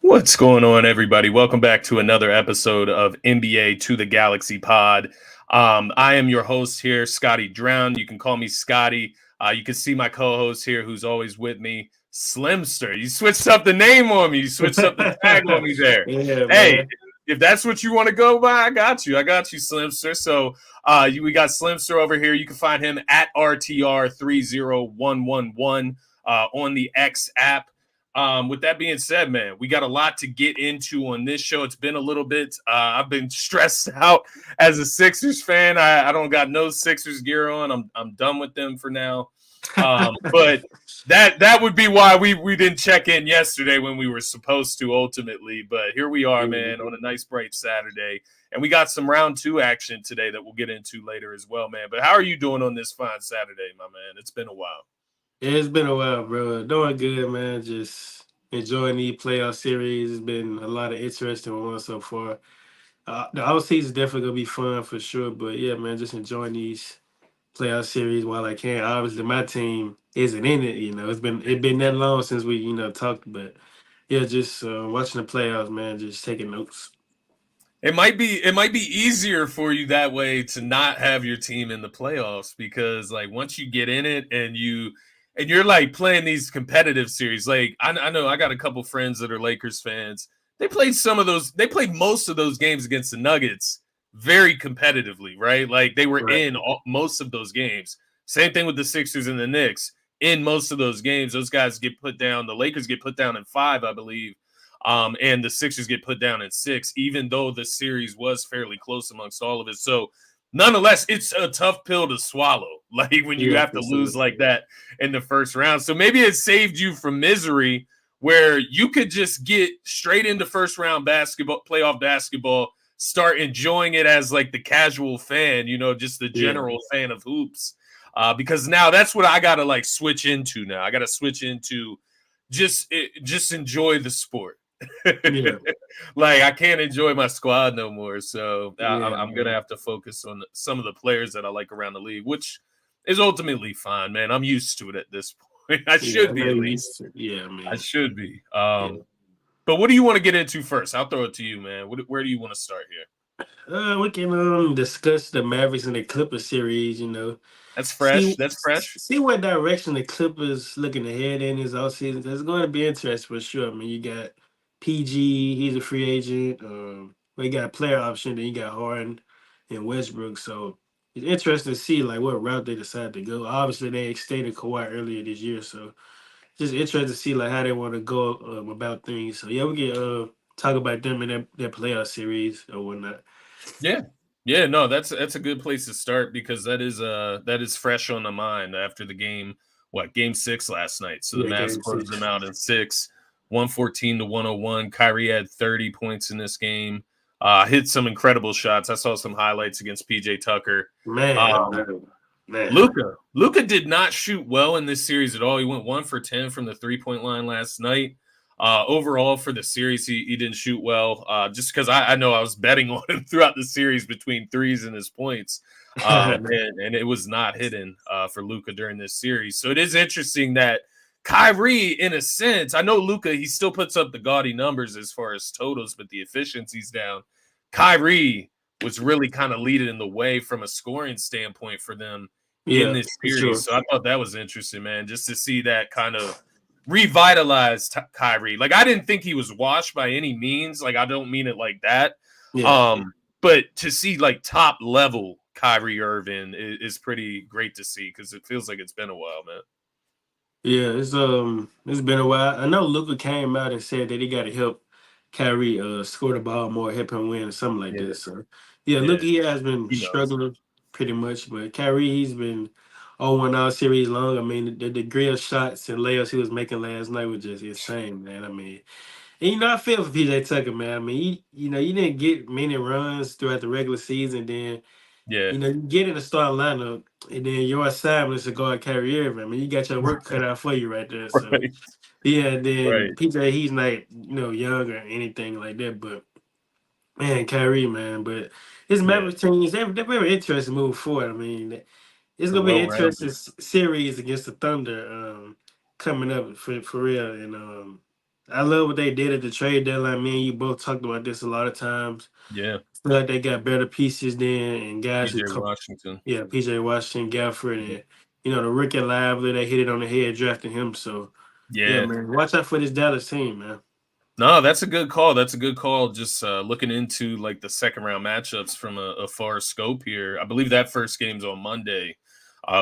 What's going on, everybody? Welcome back to another episode of NBA to the Galaxy Pod. I am your host here, Scotty Drown. You can call me Scotty. You can see my co-host here, who's always with me, Slimster. You switched up the name on me. You switched up the tag on me there. Yeah, Hey, man. if that's what you want to go by, I got you. I got you, Slimster. So we got Slimster over here. You can find him at RTR30111 on the X app. With that being said, man, we got a lot to get into on this show. It's been a little bit. I've been stressed out as a Sixers fan. I don't got no Sixers gear on. I'm done with them for now. But that would be why we didn't check in yesterday when we were supposed to ultimately. But here we are, man, on a nice bright Saturday, and we got some round two action today that we'll get into later as well, man. But how are you doing on this fine Saturday, my man? It's been a while. Yeah, it's been a while, bro. Doing good, man. Just enjoying the playoff series. It's been a lot of interesting ones so far. The off season is definitely gonna be fun for sure. But yeah, man, just enjoying these playoff series while I can. Obviously, my team isn't in it. It's been that long since we talked. But yeah, just watching the playoffs, man. Just taking notes. It might be easier for you that way to not have your team in the playoffs because like once you get in it and you're like playing these competitive series, like I know I got a couple friends that are Lakers fans. They played most of those games against the Nuggets very competitively, right? Like they were Right. in most of those games. Same thing with the Sixers and the Knicks. In most of those games, those guys get put down. The Lakers get put down in 5, I believe. And the Sixers get put down in 6, even though the series was fairly close amongst all of it. So, nonetheless, it's a tough pill to swallow, like when you Yeah, have for to sure. lose like that in the first round. So, maybe it saved you from misery where you could just get straight into first round basketball, playoff basketball, start enjoying it as like the casual fan, just the Yeah. general fan of hoops. Because now that's what I got to like switch into now. I got to switch into just enjoy the sport. Yeah. Like I can't enjoy my squad no more, so Yeah, I'm gonna man. have to focus on some of the players that I like around the league, which is ultimately fine, man. I'm used to it at this point. I Yeah, I should be know at you least. used to. Yeah, I man. should be. Yeah. But what do you want to get into first? I'll throw it to you, man. Where do you want to start here? We can discuss the Mavericks and the Clippers series. That's fresh. See That's fresh. see what direction the Clippers looking ahead in this offseason. It's going to be interesting for sure. I mean, you got PG, he's a free agent. We got a player option. Then you got Harden and Westbrook. So it's interesting to see like what route they decide to go. Obviously, they extended Kawhi earlier this year, so just interesting to see like how they want to go about things. So yeah, we can talk about them in their playoff series or whatnot. Yeah. Yeah, no, that's a good place to start because that is fresh on the mind after the game, game 6 last night. So the Yeah, Mavs game closed them six. out in 6, 114-101. Kyrie had 30 points in this game. Hit some incredible shots. I saw some highlights against PJ Tucker. Man, Um, man, man. Luca did not shoot well in this series at all. He went 1 for 10 from the 3-point line last night. Overall for the series, he didn't shoot well. Just because I know I was betting on him throughout the series between threes and his points, and it was not hidden for Luca during this series. So it is interesting that Kyrie, in a sense, I know Luca, he still puts up the gaudy numbers as far as totals, but the efficiency's down. Kyrie was really kind of leading the way from a scoring standpoint for them in Yeah, this for sure. series. So I thought that was interesting, man, just to see that kind of revitalized Kyrie. Like I didn't think he was washed by any means. Like I don't mean it like that. Yeah, But to see like top level Kyrie Irving is pretty great to see because it feels like it's been a while, man. yeah. It's been a while. I know Luca came out and said that he got to help Kyrie score the ball more, help him win, or something like Yeah, that. So yeah, yeah, Luca he has been he knows. struggling pretty much, but Kyrie he's been on one all series long. I mean, the degree of shots and layups he was making last night was just insane, man. I mean, and I feel for PJ Tucker, man. I mean, you didn't get many runs throughout the regular season, then. Yeah, You get in the starting lineup, and then your assignment is to guard Kyrie Irving. I mean, you got your work cut out for you right there. So, right, yeah, and then right. PJ, he's not, young or anything like that. But, man, Kyrie, man. But his Yeah, Mavericks teams, they're very interesting moving forward. I mean, it's they're going to be well an rounded. interesting series against the Thunder coming up for real. And I love what they did at the trade deadline. Me and you both talked about this a lot of times. Yeah, Feel like they got better pieces then and guys who PJ come. Washington. Yeah, PJ Washington, Gafford, Yeah. and the Ricky Lively. They hit it on the head drafting him. So yeah, Yeah. man, watch out for this Dallas team, man. No, that's a good call. That's a good call. Just looking into like the second round matchups from a far scope here. I believe that first game's on Monday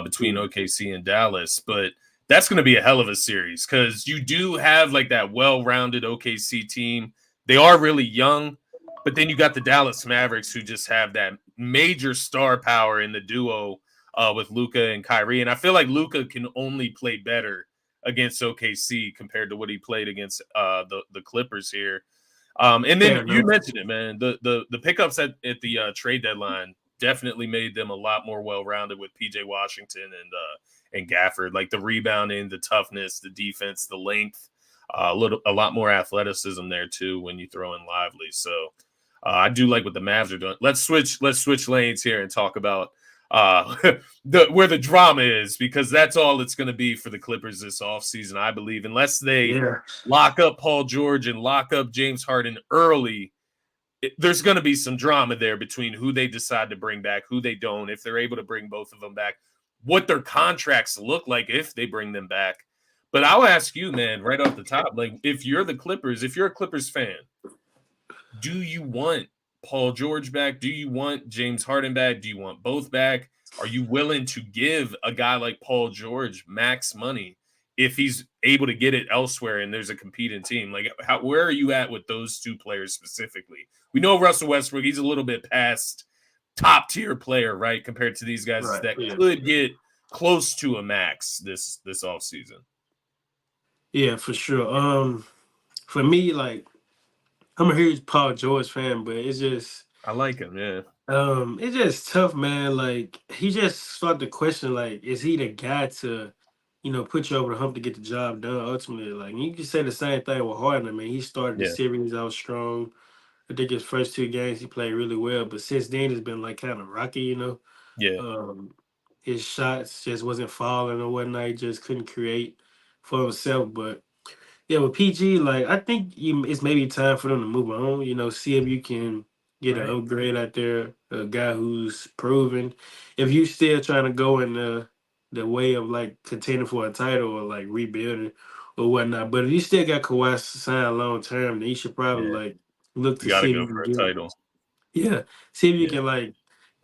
between Yeah, OKC and Dallas, but that's going to be a hell of a series because you do have like that well-rounded OKC team. They are really young, but then you got the Dallas Mavericks who just have that major star power in the duo with Luca and Kyrie, and I feel like Luca can only play better against OKC compared to what he played against the Clippers here. And then fair you enough. mentioned it, man. The pickups at the trade deadline definitely made them a lot more well rounded with PJ Washington and Gafford. Like the rebounding, the toughness, the defense, the length, a lot more athleticism there too when you throw in Lively. So I do like what the Mavs are doing. Let's switch lanes here and talk about uh where the drama is, because that's all it's going to be for the Clippers this offseason, I believe, unless they Yeah, lock up Paul George and lock up James Harden early. There's going to be some drama there between who they decide to bring back, who they don't, if they're able to bring both of them back, what their contracts look like if they bring them back. But I'll ask you, man, right off the top, like if you're the Clippers, if you're a Clippers fan, do you want Paul George back? Do you want James Harden back? Do you want both back? Are you willing to give a guy like Paul George max money if he's able to get it elsewhere and there's a competing team? Like, where are you at with those two players specifically? We know Russell Westbrook, he's a little bit past top tier player, right, compared to these guys right. that Yeah, could get close to a max this offseason. yeah, for sure. For me, like I'm a huge Paul George fan, but I like him, yeah. it's just tough, man. Like he just started to question, like, is he the guy to, put you over the hump to get the job done? Ultimately, like you can say the same thing with Harden. I mean, he started the Yeah, series out strong. I think his first two games he played really well, but since then it's been like kind of rocky, yeah, Um, his shots just wasn't falling or whatnot. He just couldn't create for himself. But yeah, with PG, like I think it's maybe time for them to move on. See if you can get an right. upgrade out there, a guy who's proven. If you still trying to go in the way of like contending for a title or like rebuilding or whatnot, but if you still got Kawhi signed long term, then you should probably Yeah, like look you to got to see if go you can for a get. title. Yeah, see if you Yeah, can like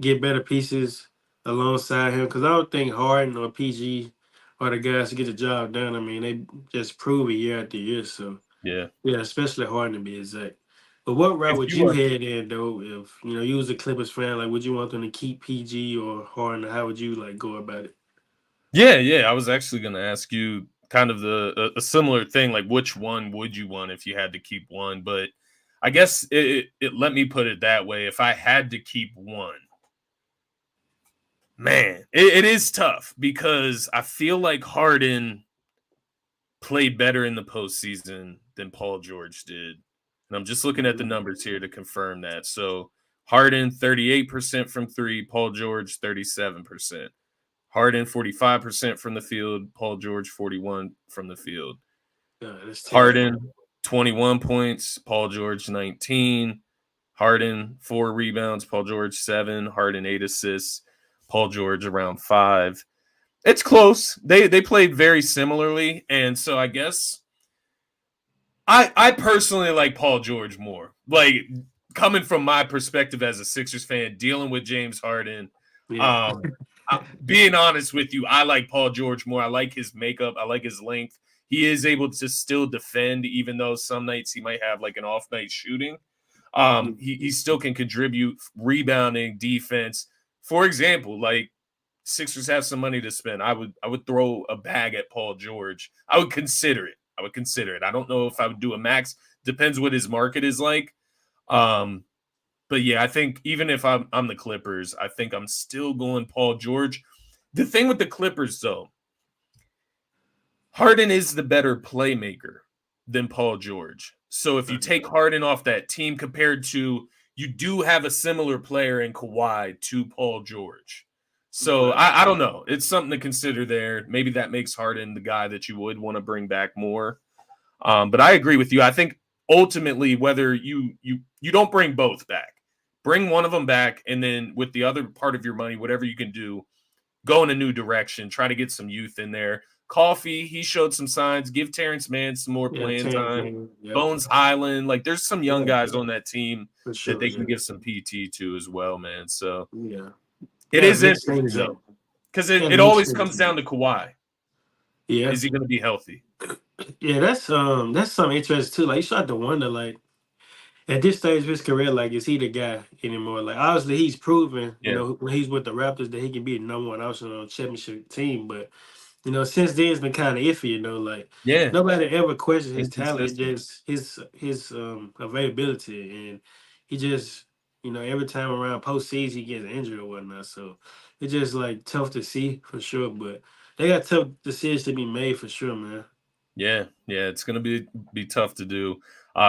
get better pieces alongside him because I don't think Harden or PG are the guys to get the job done. I mean, they just prove it year after year. So yeah. yeah, especially Harden to be exact. But what route If would you you are, head in though? If you was a Clippers fan, like would you want them to keep PG or Harden? How would you like go about it? yeah, I was actually going to ask you kind of a similar thing, like which one would you want if you had to keep one? But I guess it let me put it that way. If I had to keep one, man, it is tough because I feel like Harden played better in the postseason than Paul George did. And I'm just looking at the Mhm. numbers here to confirm that. So Harden 38% from three, Paul George 37%. Harden 45% from the field, Paul George 41 from the field. Yeah, that's terrible. Harden 21 points, Paul George 19. Harden 4 rebounds, Paul George 7. Harden 8 assists, Paul George around 5. It's close. They played very similarly, and so I guess I personally like Paul George more. Like coming from my perspective as a Sixers fan, dealing with James Harden, Yeah. um, being honest with you, I like Paul George more. I like his makeup. I like his length. He is able to still defend, even though some nights he might have like an off night shooting. He still can contribute rebounding, defense. For example, like Sixers have some money to spend. I would throw a bag at Paul George. I would consider it. I would consider it. I don't know if I would do a max. Depends what his market is like. Um, but yeah, I think even if I'm the Clippers, I think I'm still going Paul George. The thing with the Clippers, though, Harden is the better playmaker than Paul George. So if you take Harden off that team compared to you do have a similar player in Kawhi to Paul George. So Right. I don't know. It's something to consider there. Maybe that makes Harden the guy that you would want to bring back more. But I agree with you. I think ultimately, whether you don't bring both back, bring one of them back, and then with the other part of your money, whatever you can do, go in a new direction. Try to get some youth in there. Coffee, he showed some signs. Give Terrence Mann some more Yeah, playing Terrence time. Mann. Yep. Bones Highland, like there's some young Yeah, guys on that team for that sure. they can Yeah. give some PT to as well, man. So Yeah. it Gotta is mix interesting things though, up. because Gotta it mix always things comes up. down to Kawhi. Yeah. Is he going to be healthy? Yeah, that's something interesting too. Like you start to wonder, like, at this stage of his career, like, is he the guy anymore? Like, obviously, he's proven, Yeah, when he's with the Raptors, that he can be the number one option on a championship team. But, since then, it's been kind of iffy. Like, yeah, nobody ever questioned his talent. It's inconsistent. just his availability, and he just, every time around postseason, he gets injured or whatnot. So it's just like tough to see for sure. But they got tough decisions to be made for sure, man. Yeah, yeah, it's going to be tough to do.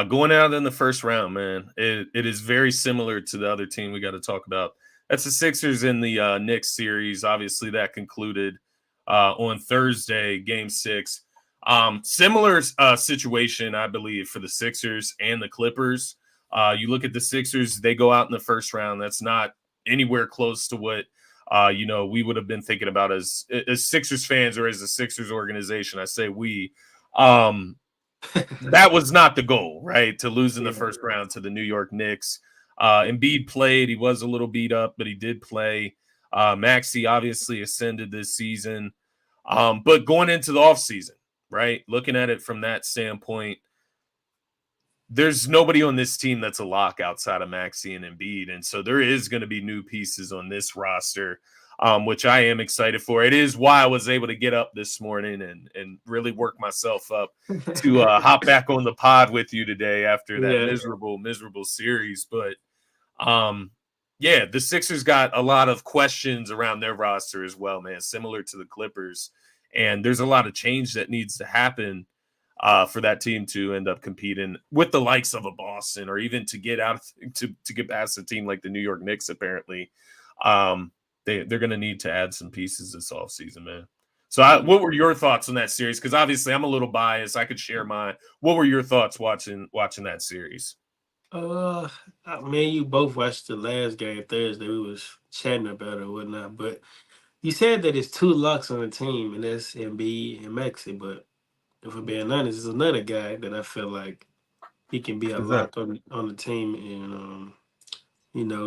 Going out in the first round, man, it is very similar to the other team we got to talk about. That's the Sixers in the Knicks series. Obviously, that concluded on Thursday, Game 6. Similar situation, I believe, for the Sixers and the Clippers. You look at the Sixers; they go out in the first round. That's not anywhere close to what we would have been thinking about as Sixers fans or as a Sixers organization. I say we. Um, that was not the goal, right? To lose in the Yeah. first round to the New York Knicks. Embiid played. He was a little beat up, but he did play. Maxey obviously ascended this season. But going into the offseason, right? Looking at it from that standpoint, there's nobody on this team that's a lock outside of Maxey and Embiid. And so there is going to be new pieces on this roster, which I am excited for. It is why I was able to get up this morning and really work myself up to hop back on the pod with you today after that Yeah. miserable series. But yeah, the Sixers got a lot of questions around their roster as well, man, similar to the Clippers. And there's a lot of change that needs to happen for that team to end up competing with the likes of a Boston, or even to get out to get past a team like the New York Knicks. Apparently, they're going to need to add some pieces this offseason, man. So, what were your thoughts on that series? Because obviously, I'm a little biased. I could share mine. What were your thoughts watching that series? Uh, Me and you both watched the last game Thursday. We was chatting about it or whatnot. But you said that it's two locks on the team, and that's Embiid and Maxey. But if I'm being honest, there's another guy that I feel like he can be a Who's that? lock on the team, and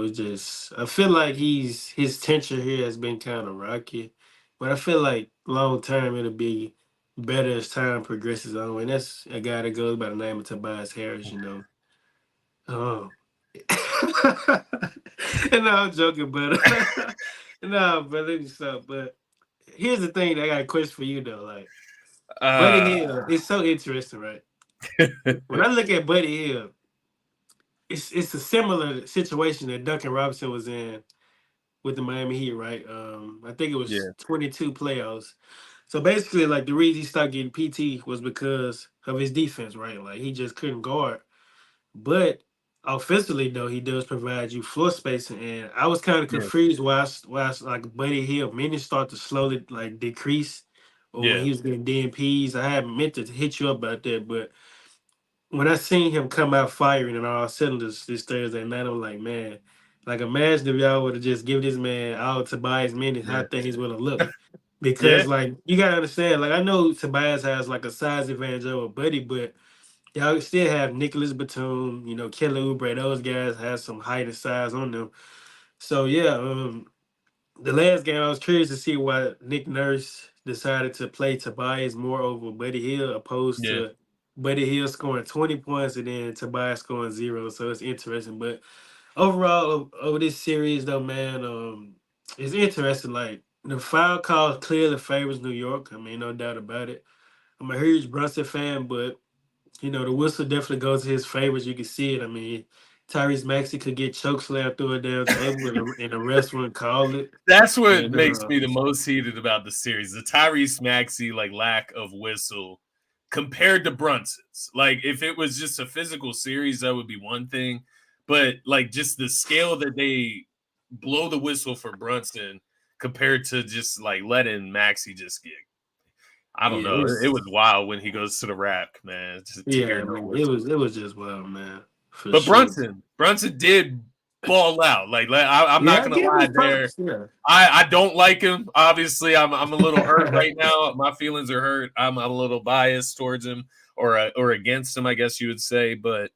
it's just I feel like his tension here has been kind of rocky, but I feel like long term it'll be better as time progresses on. And that's a guy that goes by the name of Tobias Harris. Oh. And no, I'm joking, but no, but let me stop. But here's the thing, I got a question for you though. Like Buddy Uh, Hill, it's so interesting, right? When I look at Buddy Hill, it's a similar situation that Duncan Robinson was in with the Miami Heat, right? I think it was yeah, 22 playoffs. So basically, like the reason he stopped getting PT was because of his defense, right? Like he just couldn't guard. But offensively, though, he does provide you floor spacing. And I was kind of yeah, confused why like Buddy Hill minutes start to slowly like decrease, or when yeah, he was getting DNPs. I hadn't meant to hit you up about that, but when I seen him come out firing and all cylinders this Thursday night, I'm like, man, like imagine if y'all would have just give this man all Tobias minutes, how yeah, things would have looked. yeah, Because like you gotta understand, like I know Tobias has like a size advantage over Buddy, but y'all still have Nicholas Batum, Kelly Oubre. Those guys have some height and size on them. So yeah, the last game I was curious to see why Nick Nurse decided to play Tobias more over Buddy Hill opposed yeah, to Buddy Hill scoring 20 points and then Tobias scoring zero. So it's interesting. But overall, over this series though, man, it's interesting. Like the foul call clearly favors New York. I mean, no doubt about it. I'm a huge Brunson fan, but the whistle definitely goes to his favor. You can see it. I mean, Tyrese Maxey could get choke slammed through a damn table and the rest wouldn't call it. That's what And makes me the most heated about the series. The Tyrese Maxey like lack of whistle compared to Brunson's. Like if it was just a physical series, that would be one thing. But like just the scale that they blow the whistle for Brunson compared to just like letting Maxey just get. I don't Yeah, know. It was it's wild when he goes to the rack, man. Just to yeah. hear I no mean, whistle. it was just wild, man, for But sure. Brunson did ball out. I'm Yeah, not I gonna give lie him there. props. Yeah. I don't like him. Obviously, I'm a little hurt right now. My feelings are hurt. I'm a little biased towards him or against him, I guess you would say. But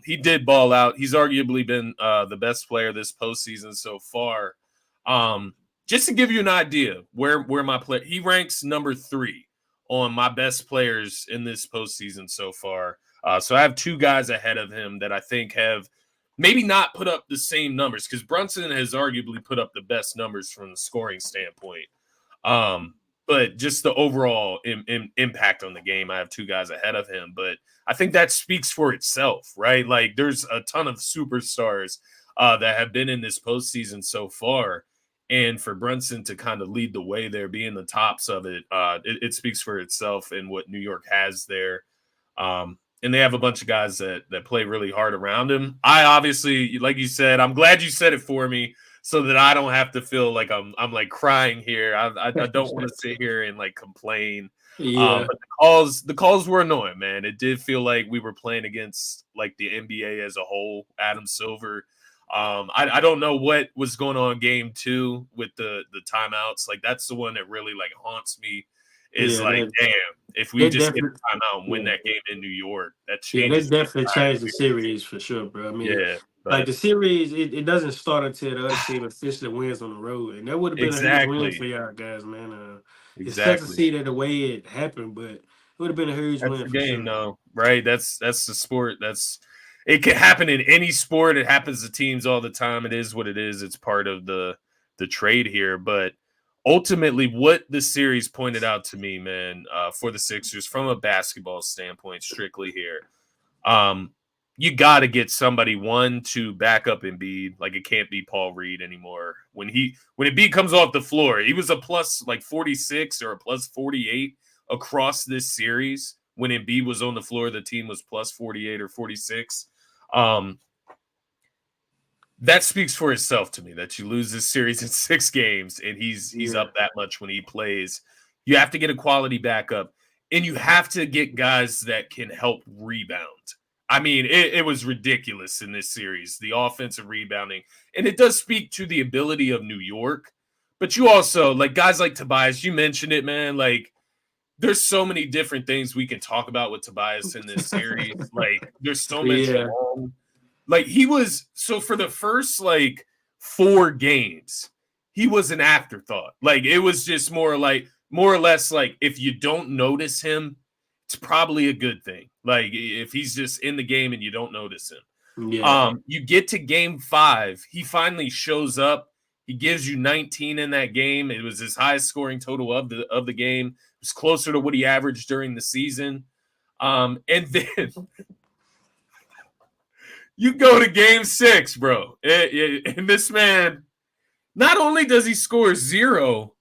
he did ball out. He's arguably been the best player this postseason so far. Just to give you an idea where my play, he ranks number 3 on my best players in this postseason so far. So I have 2 guys ahead of him that I think have maybe not put up the same numbers because Brunson has arguably put up the best numbers from the scoring standpoint. Um, but just the overall impact on the game, I have 2 guys ahead of him. But I think that speaks for itself, right? Like there's a ton of superstars that have been in this postseason so far. And for Brunson to kind of lead the way there, being the tops of it, it speaks for itself and what New York has there. And they have a bunch of guys that play really hard around him. I obviously, like you said, I'm glad you said it for me so that I don't have to feel like I'm like crying here. I don't want to sit here and like complain. Yeah, But the calls were annoying, man. It did feel like we were playing against like the NBA as a whole. Adam Silver. I don't know what was going on game 2 with the timeouts. Like that's the one that really like haunts me. Is yeah. like, damn, if we They just get definitely, a timeout and win yeah, that game in New York, that yeah. They changes the definitely entire changed the series. series for sure, bro. I mean, Yeah, like but the series, it doesn't start until the other team officially wins on the road, and that would have been a huge win for exactly, y'all guys, man. It sucks to exactly. see that the way it happened, but it would have been a huge That's win the for game, sure. though, right? That's the sport. That's it can happen in any sport. It happens to teams all the time. It is what it is. It's part of the trade here. But ultimately, what the series pointed out to me, man, for the Sixers from a basketball standpoint, strictly here, um, you got to get somebody one to back up Embiid. Like it can't be Paul Reed anymore. When Embiid comes off the floor, he was a plus like 46 or a plus 48 across this series. When Embiid was on the floor, the team was plus 48 or 46. Um, that speaks for itself to me that you lose this series in 6 games and he's Yeah, up that much when he plays. You have to get a quality backup and you have to get guys that can help rebound. I mean, it was ridiculous in this series, the offensive rebounding. And it does speak to the ability of New York. But you also, like guys like Tobias, you mentioned it, man. Like, there's so many different things we can talk about with Tobias in this series. Like, there's so much yeah, long. Like, he was, so for the first, like, 4 games, he was an afterthought. Like, it was just more or less like, if you don't notice him, it's probably a good thing. Like if he's just in the game and you don't notice him. yeah, You get to game 5, he finally shows up. He gives you 19 in that game. It was his highest scoring total of the game. It was closer to what he averaged during the season. And then you go to game 6, bro. And this man, not only does he score 0,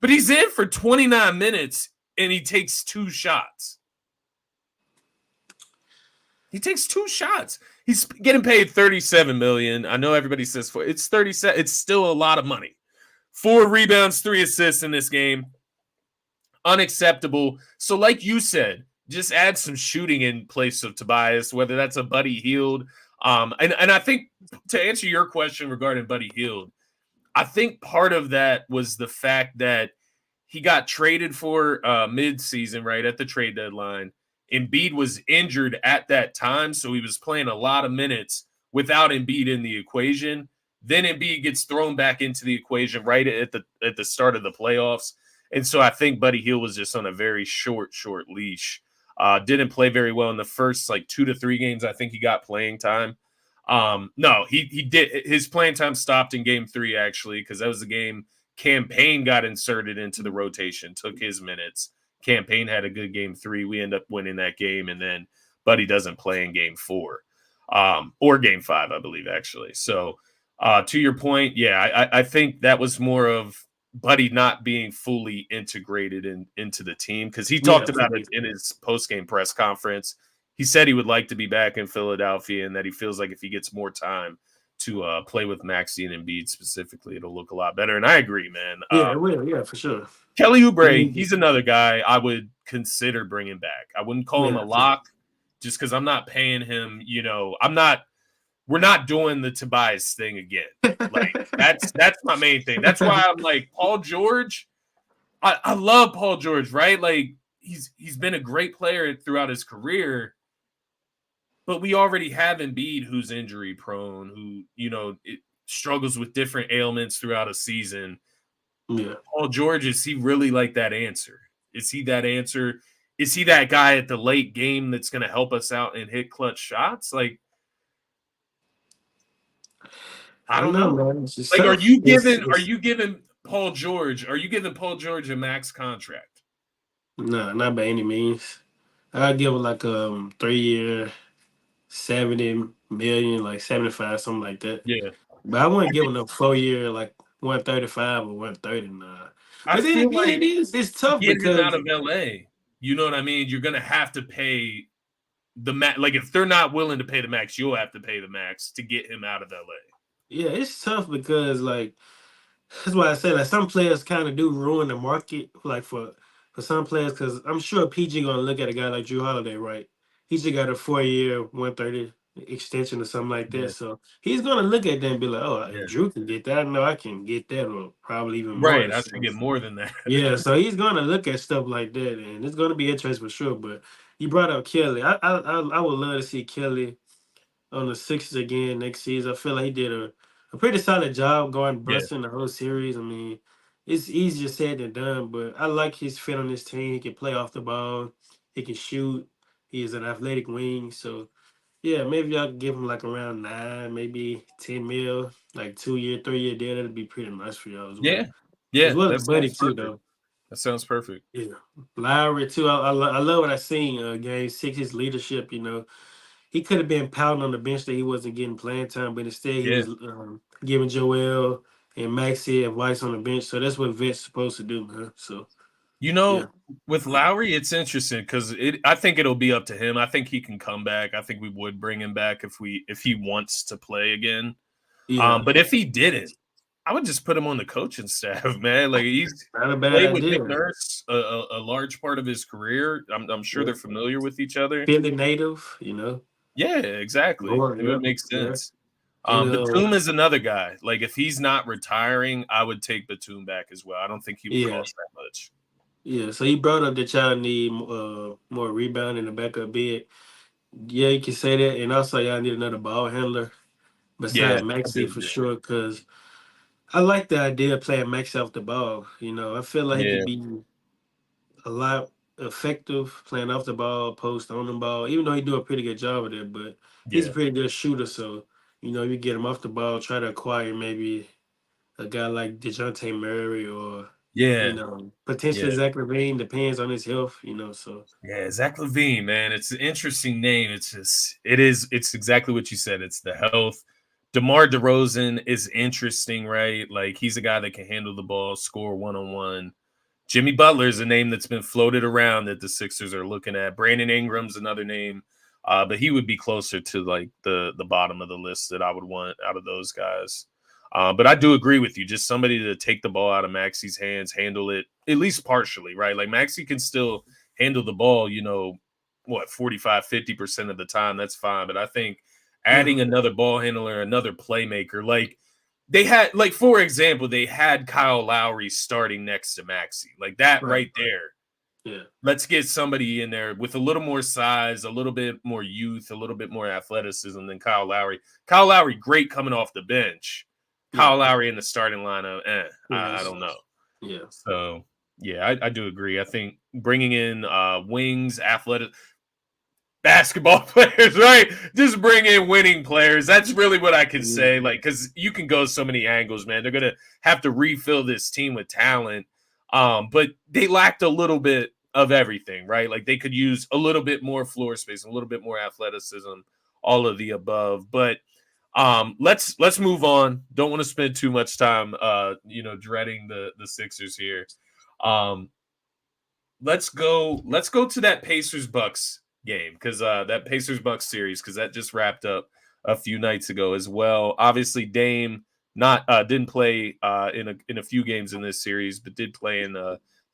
but he's in for 29 minutes and he takes 2 shots. He takes 2 shots. He's getting paid $37 million. I know everybody says it's 37. It's still a lot of money. 4 rebounds, 3 assists in this game. Unacceptable. So, like you said, just add some shooting in place of Tobias, whether that's a Buddy Hield. And I think to answer your question regarding Buddy Hield, I think part of that was the fact that he got traded for mid-season, right, at the trade deadline. Embiid was injured at that time, so he was playing a lot of minutes without Embiid in the equation. Then Embiid gets thrown back into the equation right at the start of the playoffs. And so I think Buddy Hield was just on a very short leash. Didn't play very well in the first like 2 to 3 games. I think he got playing time. No, he did. His playing time stopped in game 3 actually because that was the game Campaign got inserted into the rotation, took his minutes. Campaign had a good game 3. We end up winning that game, and then Buddy doesn't play in game 4 or game 5, I believe, actually. So to your point, yeah, I think that was more of Buddy not being fully integrated into the team because he yeah, talked about it in his post-game press conference. He said he would like to be back in Philadelphia and that he feels like if he gets more time to play with Maxey and Embiid specifically, it'll look a lot better. And I agree, man. yeah. It will, yeah, for sure. Kelly Oubre, Yeah, he's another guy I would consider bringing back. I wouldn't call him a lock just because I'm not paying him. I'm not. We're not doing the Tobias thing again. Like that's my main thing. That's why I'm like Paul George. I love Paul George, right? Like he's been a great player throughout his career, but we already have Embiid who's injury prone, who struggles with different ailments throughout a season. yeah. Paul George, is he really like that answer? Is he that answer? Is he that guy at the late game that's going to help us out and hit clutch shots? Like, I I don't don't know, know. man. It's just Like, are tough. you giving Paul George? Are you giving Paul George a max contract? No, not by any means. I'd give it like 3 year, 70 million, like 75, something like that. Yeah, But I wouldn't give him a 4 year, like 135 or 130. Nah. I But then feel again, like it's to tough get him out because of LA, you know what I mean? You're going to have to pay the max. Like, if they're not willing to pay the max, you'll have to pay the max to get him out of LA. yeah, it's tough because like that's why I say like some players kind of do ruin the market, like for some players, because I'm sure PG gonna look at a guy like Drew Holiday, right? He just got a 4 year, 130 extension or something like that, Yeah, so he's gonna look at that and be like, oh, if yeah. Drew can get that, I know I can get that, or probably even more. Right. I should So, get more than that. yeah, so he's gonna look at stuff like that, and it's gonna be interesting for sure. But you brought up Kelly. I would love to see Kelly on the Sixers again next season. I feel like he did a pretty solid job going Yeah. busting the whole series. I mean, it's easier said than done, but I like his fit on this team. He can play off the ball. He can shoot. He is an athletic wing. So yeah, maybe y'all can give him like around 9, maybe 10 mil, like 2 year, 3 year deal. That'd be pretty nice for y'all as well. Yeah. As Yeah. well as That Buddy sounds too, perfect. though. That sounds perfect. Yeah, Lowry too. I love what I seen. Game 6, his leadership. He could have been pounding on the bench that he wasn't getting playing time, but instead he Yeah. was giving Joel and Maxi advice on the bench. So that's what vets supposed to do, man. So You yeah, know, with Lowry, it's interesting because I think it'll be up to him. I think he can come back. I think we would bring him back if he wants to play again. yeah, But if he didn't, I would just put him on the coaching staff, man. Like he's not a bad played with idea. Nick Nurse a large part of his career. I'm sure Yeah. they're familiar with each other. Philly native, Yeah, exactly. Lord, It would yeah, make yeah, sense. and Batum is another guy. Like if he's not retiring, I would take Batum back as well. I don't think he would yeah, cost that much. yeah. So you brought up that y'all need more rebound in the backup bid. Yeah, you can say that, and also y'all need another ball handler Yeah, beside I do Maxi for agree. sure. Because I like the idea of playing Maxi off the ball. I feel like he Yeah, could be a lot effective playing off the ball, post on the ball, even though he do a pretty good job of it, but he's a yeah, pretty good shooter. So, you get him off the ball, try to acquire maybe a guy like DeJounte Murray or, yeah, potentially yeah, Zach LaVine, depends on his health, so yeah. Zach Levine, man, it's an interesting name. It's exactly what you said. It's the health. DeMar DeRozan is interesting, right? Like he's a guy that can handle the ball, score 1-on-1. Jimmy Butler is a name that's been floated around that the Sixers are looking at. Brandon Ingram's another name, but he would be closer to like the bottom of the list that I would want out of those guys. But I do agree with you. Just somebody to take the ball out of Maxi's hands, handle it at least partially, right? Like Maxi can still handle the ball, 45, 50% of the time. That's fine. But I think yeah, adding another ball handler, another playmaker, like they had, like, for example, they had Kyle Lowry starting next to Maxi. Like that right, right there. yeah, Let's get somebody in there with a little more size, a little bit more youth, a little bit more athleticism than Kyle Lowry. Kyle Lowry, great coming off the bench. yeah, Kyle Lowry in the starting lineup, I yes, don't know. yeah, So, yeah, I do agree. I think bringing in wings, athletic, basketball players, right? Just bring in winning players. That's really what I can yeah, say. Like, because you can go so many angles, man. They're gonna have to refill this team with talent. But they lacked a little bit of everything, right? Like they could use a little bit more floor space, a little bit more athleticism, all of the above. But let's move on. Don't want to spend too much time dreading the Sixers here. Um, let's go to that Pacers Bucks game because that Pacers Bucks series because that just wrapped up a few nights ago as well. Obviously, Dame not didn't play in a few games in this series, but did play in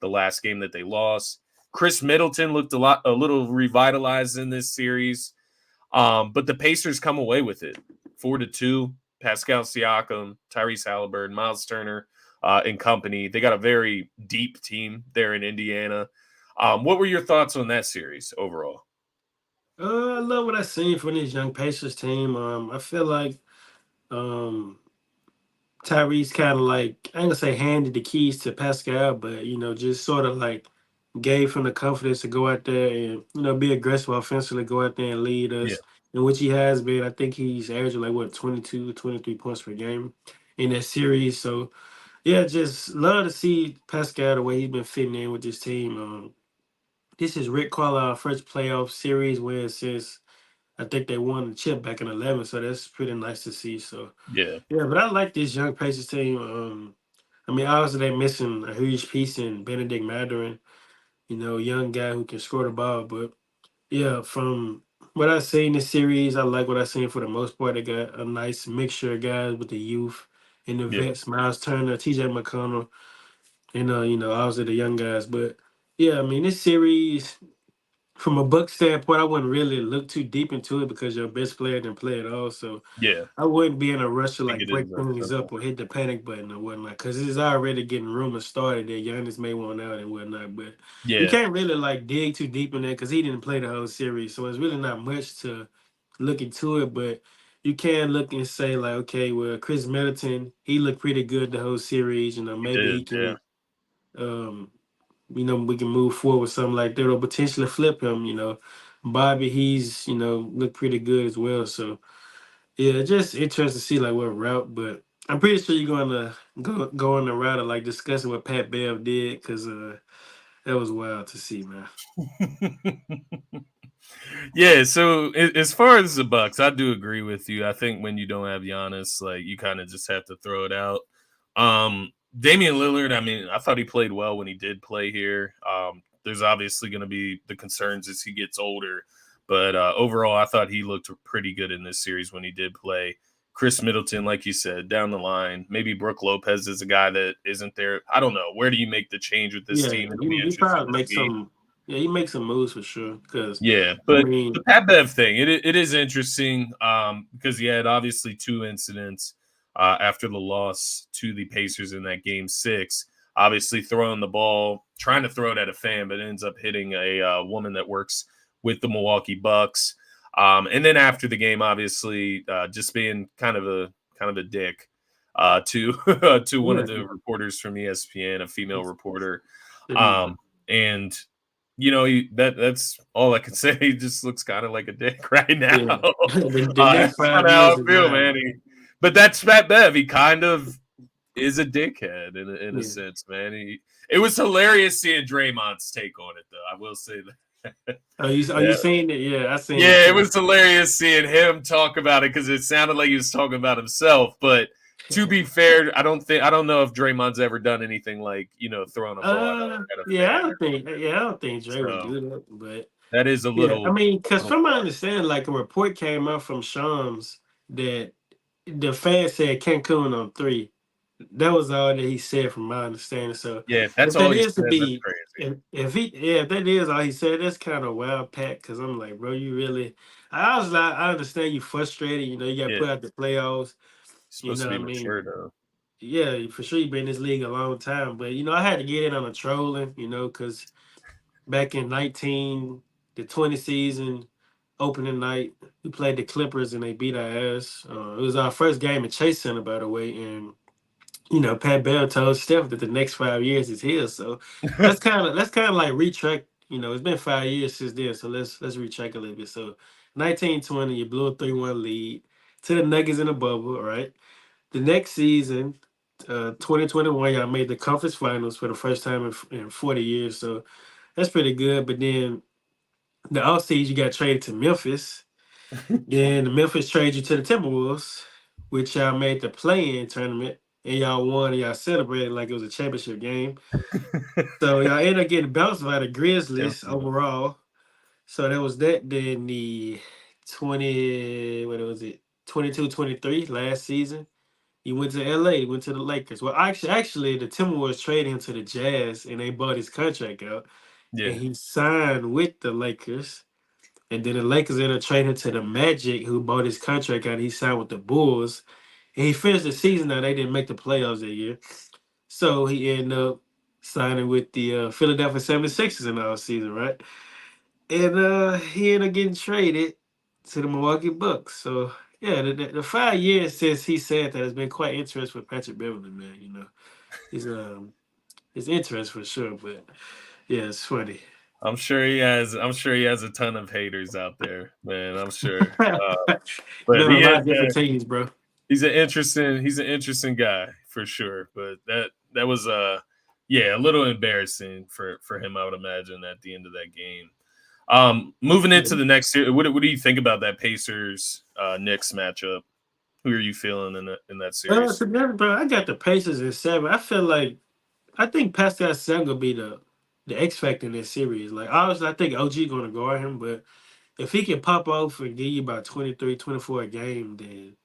the last game that they lost. Chris Middleton looked a little revitalized in this series. But the Pacers come away with it 4-2. Pascal Siakam, Tyrese Halliburton, Miles Turner, and company. They got a very deep team there in Indiana. What were your thoughts on that series overall? I love what I seen from this young Pacers team. I feel like um, Tyrese kind of like, I ain't gonna say handed the keys to Pascal, but just sort of like gave him the confidence to go out there and be aggressive offensively, go out there and lead Yeah, us, in which he has been. I think he's averaging like what 22, 23 points per game in that series. So yeah, just love to see Pascal the way he's been fitting in with this team. This is Rick Carlisle's first playoff series win since I think they won the chip back in 11, so that's pretty nice to see. So yeah, yeah, but I like this young Pacers team. I mean, obviously they're missing a huge piece in Benedict Mathurin, young guy who can score the ball. But yeah, from what I've seen this series, I like what I've seen for the most part. They got a nice mixture of guys with the youth and the yeah, vets, Miles Turner, TJ McConnell, and obviously the young guys. But yeah, I mean, this series, from a Buck standpoint, I wouldn't really look too deep into it because your best player didn't play at all. So yeah. I wouldn't be in a rush to I think like it is break that things up simple. or hit the panic button or whatnot, because it's already getting rumors started that Giannis may want out and whatnot. But you Yeah, can't really like dig too deep in there because he didn't play the whole series, so it's really not much to look into it. But you can look and say like, okay, well, Chris Middleton, he looked pretty good the whole series. he Maybe did. he Yeah. can, we can move forward with something like that or potentially flip him. Bobby, he's looked pretty good as well. So yeah, just interesting to see like what route, but I'm pretty sure you're going to go on the route of like discussing what Pat Bev did because that was wild to see, man. Yeah, so as far as the Bucks, I do agree with you. I think when you don't have Giannis, like you kind of just have to throw it out. Damian Lillard, I mean, I thought he played well when he did play here. There's obviously going to be the concerns as he gets older, but overall, I thought he looked pretty good in this series when he did play. Chris Middleton, like you said, down the line. Maybe Brooke Lopez is a guy that isn't there. I don't know. Where do you make the change with this Yeah, team? It'll be he interesting probably to make see. some. Yeah, he makes some moves for sure. Because Yeah, I but mean, the Pat Bev thing, it is interesting because he had obviously two incidents after the loss to the Pacers in that game six. Obviously, throwing the ball, trying to throw it at a fan, but ends up hitting a woman that works with the Milwaukee Bucks. And then after the game, obviously, just being kind of a dick to to one yeah, of the reporters from ESPN, a female it's reporter, pretty. and that's all I can say. He just looks kind of like a dick right now. Yeah, the next That's kind 5 of how years I is feel, mine. man. But that's Pat Bev. He kind of is a dickhead in a Yeah. sense, man. It was hilarious seeing Draymond's take on it, though. I will say that. Are you Yeah, saying that? Yeah, I seen it yeah, it too. was hilarious seeing him talk about it because it sounded like he was talking about himself. But to be fair, I don't know if Draymond's ever done anything like throwing a ball at a Yeah, fan. I don't think Dre would So do that, but that is yeah, I mean, a because little from my far. understanding, like a report came out from Shams that the fan said Cancun on three. That was all that he said, from my understanding. So Yeah, if that's if that all he is to said, that's be, crazy. if that is all he said, that's kind of wild, Pat. Because I'm like, bro, you really. I was like, I understand you frustrated. You got Yeah, put out the playoffs. he's supposed to I be mean, mature though. yeah, for sure you've been in this league a long time, but I had to get in on the trolling, because back in 19, the 20 season, opening night, we played the Clippers and they beat our ass. It was our first game at Chase Center, by the way, and Pat Bell told Steph that the next 5 years is his. So let's kind of like retract. It's been 5 years since then, so let's retract a little bit. So 1920, you blew a 3-1 lead to the Nuggets in the bubble, right? The next season, 2021, y'all made the conference finals for the first time in 40 years. So that's pretty good. But then the offseason, you got traded to Memphis. Then the Memphis traded you to the Timberwolves, which y'all made the play-in tournament, and y'all won and y'all celebrated like it was a championship game. So y'all ended up getting bounced by the Grizzlies Definitely. overall. So that was that. Then the 20, what was it, 22-23 last season. He went to LA, he went to the Lakers. Well, actually, the Timberwolves traded him to the Jazz, and they bought his contract out, and Yeah. he signed with the Lakers. And then the Lakers ended up trading him to the Magic, who bought his contract out. And he signed with the Bulls, and he finished the season. Now they didn't make the playoffs that year, so he ended up signing with the Philadelphia 76ers in the offseason, right? And he ended up getting traded to the Milwaukee Bucks. So yeah, the 5 years since he said that has been quite interesting with Patrick Beverly, man. You know, he's it's interesting for sure. But yeah, it's funny. I'm sure he has a ton of haters out there, man. I'm sure. Been But on a he lot is of different teams, bro. he's an interesting guy for sure. But that was yeah, a little embarrassing for him, I would imagine, at the end of that game. Moving Yeah. into the next year, what do you think about that Pacers Knicks matchup? Who are you feeling in that series? To be honest, bro, I got the Pacers in 7. I think Pascal Sam gonna be the X factor in this series. Like obviously, I think OG gonna guard him, but if he can pop off and give you about 23, 24 a game, then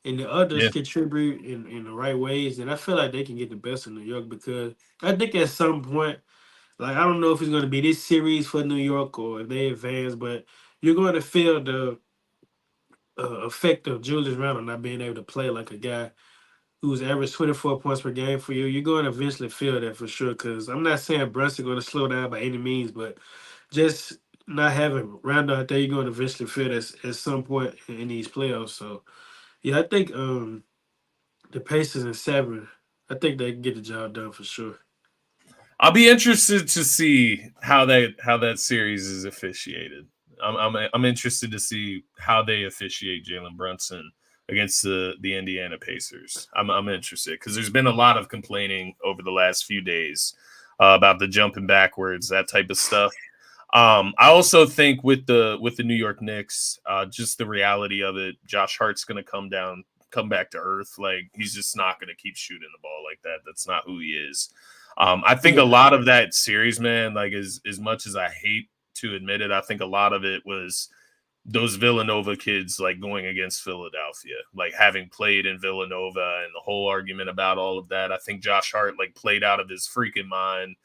and the others Yeah. contribute in the right ways, then I feel like they can get the best of New York because I think at some point, like I don't know if it's gonna be this series for New York or if they advance, but you're going to feel the effect of Julius Randle not being able to play like a guy who's averaged 24 points per game for you. You're going to eventually feel that for sure. Because I'm not saying Brunson going to slow down by any means, but just not having Randle out there, you're going to eventually feel that at some point in these playoffs. So yeah, I think the Pacers in 7. I think they can get the job done for sure. I'll be interested to see how that series is officiated. I'm interested to see how they officiate Jalen Brunson against the Indiana Pacers. I'm interested because there's been a lot of complaining over the last few days about the jumping backwards, that type of stuff. I also think with the New York Knicks, just the reality of it, Josh Hart's going to come back to earth. Like he's just not going to keep shooting the ball like that. That's not who he is. I think a Yeah, lot of that series, man, like as much as I hate to admit it, I think a lot of it was those Villanova kids like going against Philadelphia, like having played in Villanova and the whole argument about all of that. I think Josh Hart like played out of his freaking mind.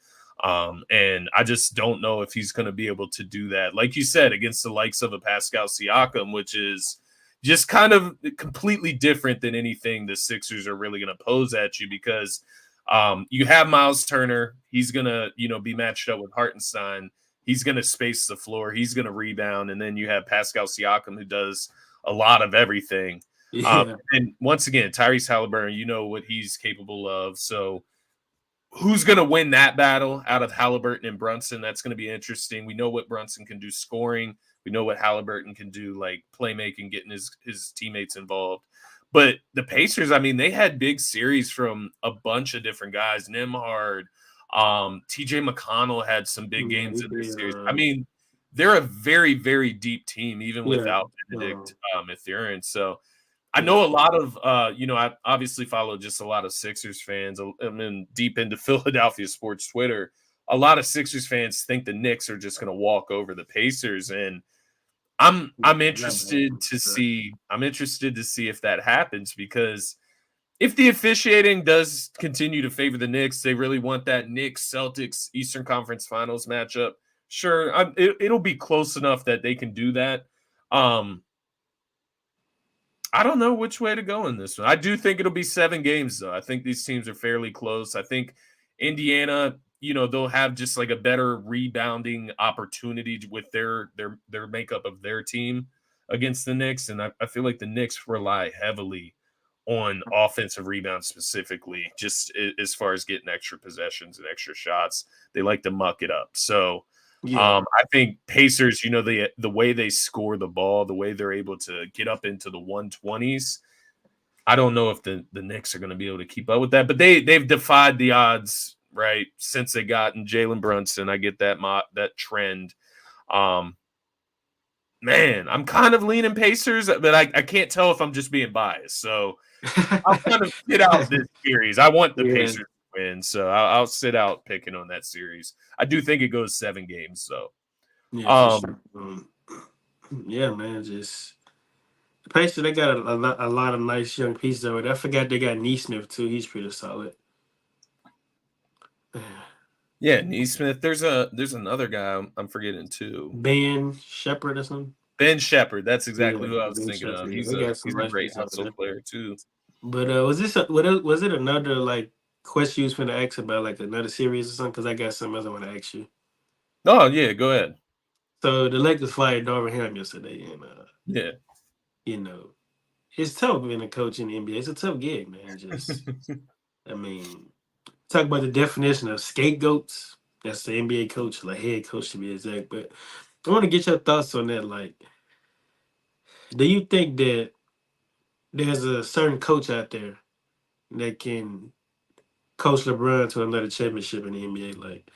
And I just don't know if he's going to be able to do that, like you said, against the likes of a Pascal Siakam, which is just kind of completely different than anything the Sixers are really going to pose at you because you have Miles Turner. He's going to, be matched up with Hartenstein. He's going to space the floor. He's going to rebound. And then you have Pascal Siakam, who does a lot of everything. yeah, And once again, Tyrese Halliburton, you know what he's capable of. So who's going to win that battle out of Halliburton and Brunson? That's going to be interesting. We know what Brunson can do scoring. We know what Halliburton can do, like playmaking, getting his teammates involved. But the Pacers, I mean, they had big series from a bunch of different guys. Nimhard, TJ McConnell had some big yeah. games He in this did. series. I mean, they're a very, very deep team, even Yeah, without uh, Benedict Mathurin. So I yeah, know a lot of, I obviously follow just a lot of Sixers fans. I'm in deep into Philadelphia sports Twitter. A lot of Sixers fans think the Knicks are just going to walk over the Pacers, and I'm not bad. interested to see. I'm interested to see if that happens because if the officiating does continue to favor the Knicks, they really want that Knicks Celtics Eastern Conference Finals matchup. Sure, it'll be close enough that they can do that. Um, I don't know which way to go in this one. I do think it'll be 7 games, though. I think these teams are fairly close. I think Indiana, they'll have just like a better rebounding opportunity with their makeup of their team against the Knicks, and I feel like the Knicks rely heavily on offensive rebounds specifically, just as far as getting extra possessions and extra shots. They like to muck it up. So Yeah. I think Pacers, the way they score the ball, the way they're able to get up into the 120s. I don't know if the Knicks are going to be able to keep up with that, but they've defied the odds, right, since they got in Jalen Brunson. I get that trend. Um, man, I'm kind of leaning Pacers, but I can't tell if I'm just being biased. So I'll kind of sit out this series. I want the Yeah, Pacers to win, so I'll sit out picking on that series. I do think it goes 7 games, so. yeah, for Um, sure. Yeah, man, just Pacers, they got a lot of nice young pieces over there. I forgot they got Neesmith too. He's pretty solid. Yeah, Neesmith. There's another guy I'm forgetting too. Ben Shepherd or something. Ben Shepherd. That's Yeah, exactly who I was Ben thinking of. Shepherd. Yeah, He's they a got some he's a nice great pieces over hustle there. player too. But was it another like question you was gonna ask about like another series or something? Because I got something else I want to ask you. Oh yeah, go ahead. So the Lakers fired Darvin Ham yesterday, and Yeah. you know it's tough being a coach in the NBA. It's a tough gig, man. Just I mean, talk about the definition of scapegoats. That's the NBA coach, like head coach to be exact. But I want to get your thoughts on that. Like, do you think that there's a certain coach out there that can coach LeBron to another championship in the NBA? Like,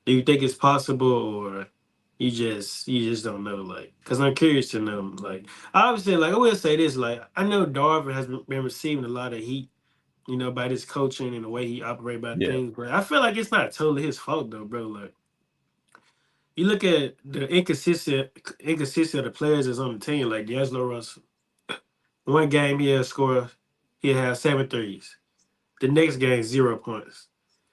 do you think it's possible, or you just don't know? Like, because I'm curious to know. Like, obviously, like I will say this. Like, I know Darvin has been receiving a lot of heat, by this coaching and the way he operate about Yeah. things. But I feel like it's not totally his fault though, bro. Like, you look at the inconsistent of the players that's on the team, like D'Angelo Russell. One game he'll score, he'll have 7 threes. The next game, 0 points.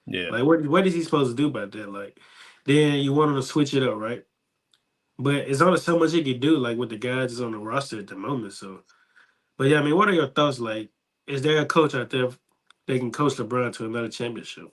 Yeah. Like what is he supposed to do about that? Like then you want him to switch it up, right? But it's only so much he can do, like with the guys that's on the roster at the moment. So, but yeah, I mean, what are your thoughts? Like, is there a coach out there that can coach LeBron to another championship?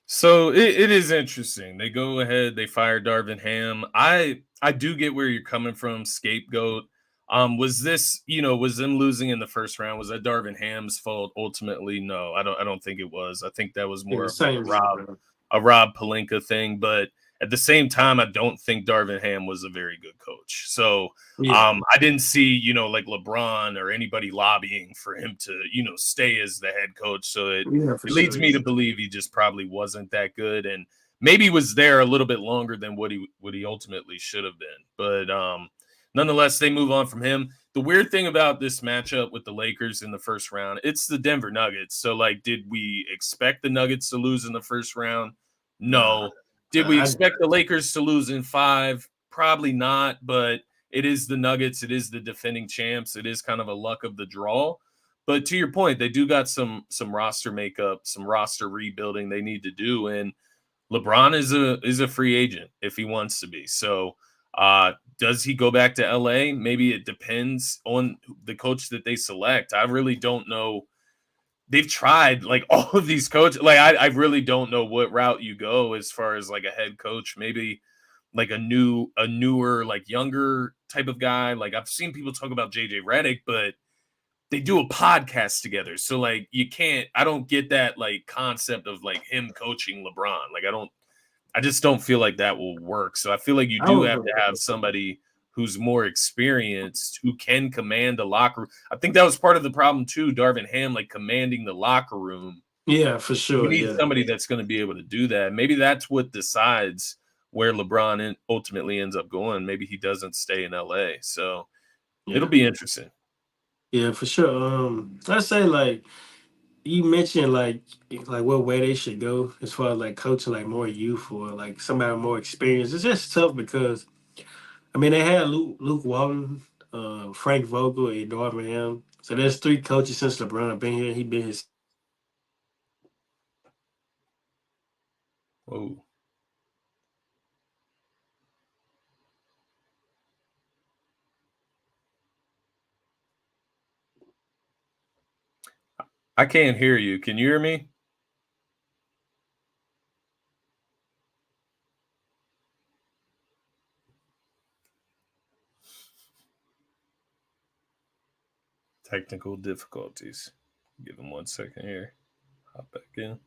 So it is interesting. They go ahead, they fire Darvin Ham. I do get where you're coming from, scapegoat. Was this, was them losing in the first round? Was that Darvin Ham's fault? Ultimately, no, I don't think it was. I think that was Yeah, more of like same here, bro. a Rob Palinka thing. But at the same time, I don't think Darvin Ham was a very good coach. So Yeah, I didn't see, like LeBron or anybody lobbying for him to, stay as the head coach. So yeah, for it leads sure. me Yeah. to believe he just probably wasn't that good, and maybe was there a little bit longer than what he ultimately should have been. But nonetheless, they move on from him. The weird thing about this matchup with the Lakers in the first round, it's the Denver Nuggets. So, like, did we expect the Nuggets to lose in the first round? Nah, No. Did we I expect the Lakers to lose in five? Probably not, but it is the Nuggets. It is the defending champs. It is kind of a luck of the draw. But to your point, they do got some roster makeup, some roster rebuilding they need to do, and LeBron is a free agent if he wants to be. So, does he go back to LA? Maybe it depends on the coach that they select. I really don't know. They've tried like all of these coaches. Like I really don't know what route you go as far as like a head coach. Maybe like a newer, like younger type of guy. Like I've seen people talk about JJ Redick, but they do a podcast together. So like I don't get that like concept of like him coaching LeBron. Like I just don't feel like that will work. So I feel like you I do was have to have somebody who's more experienced who can command the locker room. I think that was part of the problem too, Darvin Ham, like commanding the locker room. yeah, for You sure. need Yeah, somebody that's going to be able to do that. Maybe that's what decides where LeBron ultimately ends up going. Maybe he doesn't stay in LA. So it'll yeah, be interesting. yeah, for sure. I say like you mentioned like what way they should go as far as like coaching like more youth or like somebody more experienced. It's just tough because I mean they had Luke Walton, Frank Vogel, and Darvin Ham. So there's three coaches since LeBron been here. He been his Whoa. I can't hear you. Can you hear me? Technical difficulties. Give him 1 second here. Hop back in.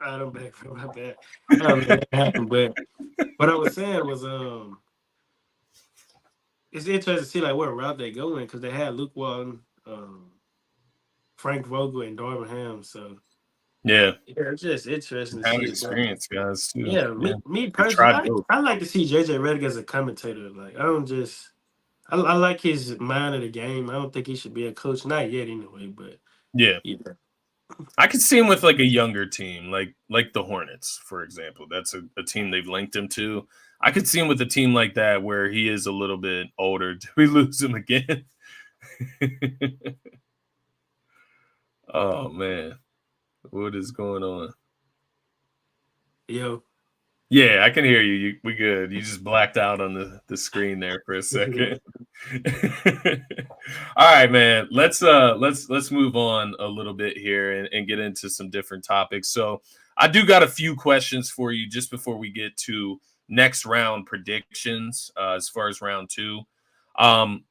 I don't back for my bad. I don't know what happened, but what I was saying was it's interesting to see like what route they go in because they had Luke Walton, Frank Vogel, and Darvin Ham. So Yeah, Yeah, it's just interesting to have see. But experience guys too. yeah, Yeah, me they've personally, tried both. I like to see JJ Redick as a commentator. Like I don't just I like his mind of the game. I don't think he should be a coach, not yet anyway. But Yeah, yeah, I could see him with like a younger team, like the Hornets, for example. That's a team they've linked him to. I could see him with a team like that where he is a little bit older. Do we lose him again? Oh man, what is going on? yo. Yeah, I can hear you. We good. You just blacked out on the screen there for a second. All right, man. Let's move on a little bit here and get into some different topics. So I do got a few questions for you just before we get to next round predictions as far as round two. Um,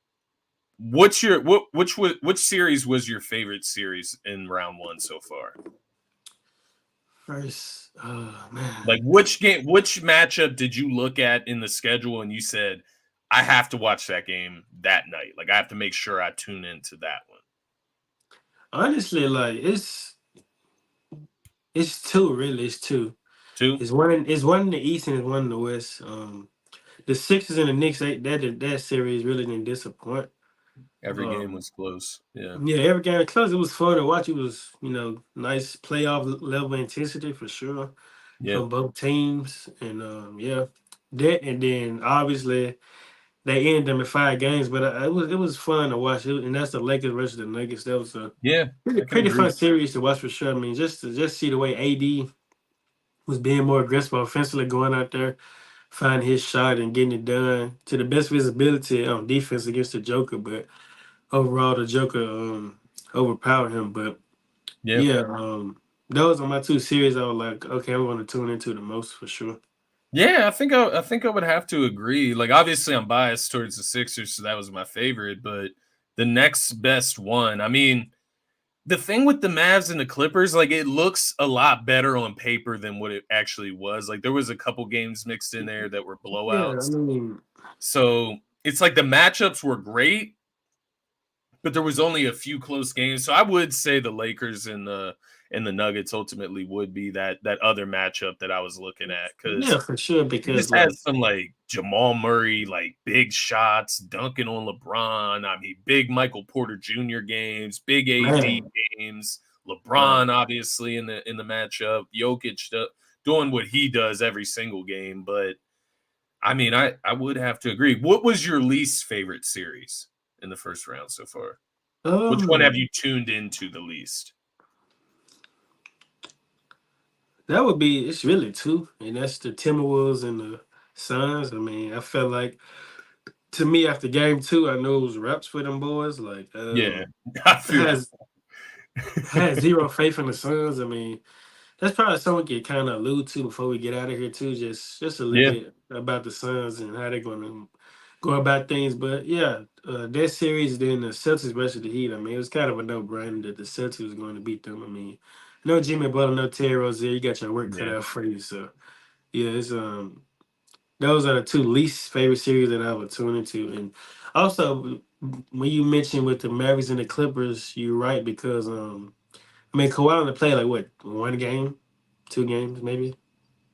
what's your which series was your favorite series in round one so far? First, oh man. Like which matchup did you look at in the schedule and you said, I have to watch that game that night. Like I have to make sure I tune into that one. Honestly, like it's two really. It's two. Two? It's one in the East and it's one in the West. The Sixers and the Knicks, that series really didn't disappoint. Every game Um, was close. Yeah. yeah, every game close. It was fun to watch. It was nice playoff level intensity for sure Yeah. from both teams, and yeah, that and then obviously they ended them in 5 games, but it was fun to watch. And that's the Lakers versus the Nuggets. That was a Yeah. pretty I can pretty agree. fun series to watch for sure. I mean, just to see the way AD was being more aggressive offensively, going out there, finding his shot and getting it done to the best of his ability on defense against the Joker. But overall, the Joker overpowered him. But Yeah. yeah, those are my two series. I was like, okay, I'm going to tune into the most for sure. Yeah, I think I would have to agree. Like obviously I'm biased towards the Sixers, so that was my favorite, but the next best one, I mean, the thing with the Mavs and the Clippers, like it looks a lot better on paper than what it actually was. Like there was a couple games mixed in there that were Yeah, I blowouts. mean, So it's like the matchups were great, but there was only a few close games. So I would say the Lakers and the Nuggets ultimately would be that other matchup that I was looking at yeah, because for sure. it Because just like, has some like Jamal Murray, like big shots, dunking on LeBron. I mean, big Michael Porter Jr. games, big AD man, games. right. LeBron obviously in the matchup. Jokic doing what he does every single game. But I mean, I would have to agree. What was your least favorite series in the first round so far? Which one have Um, you tuned into the least? that would be. It's really two, and that's the Timberwolves and the Suns. I mean, I felt like to me after game two, I know it was wraps for them boys. Like, Yeah, I feel has had zero faith in the Suns. I mean, that's probably something we can kind of allude to before we get out of here too. Just a little yeah, bit about the Suns and how they're going to go about things. But yeah, that series then the Celtics versus the Heat. I mean, it was kind of a no brainer that the Celtics was going to beat them. I mean, no Jimmy Butler, no Terry Rozier. You got your work cut yeah, out for you. So yeah, it's those are the two least favorite series that I would tune into. And also when you mentioned with the Mavericks and the Clippers, you're right because I mean Kawhi only played like what 1 game, 2 games maybe.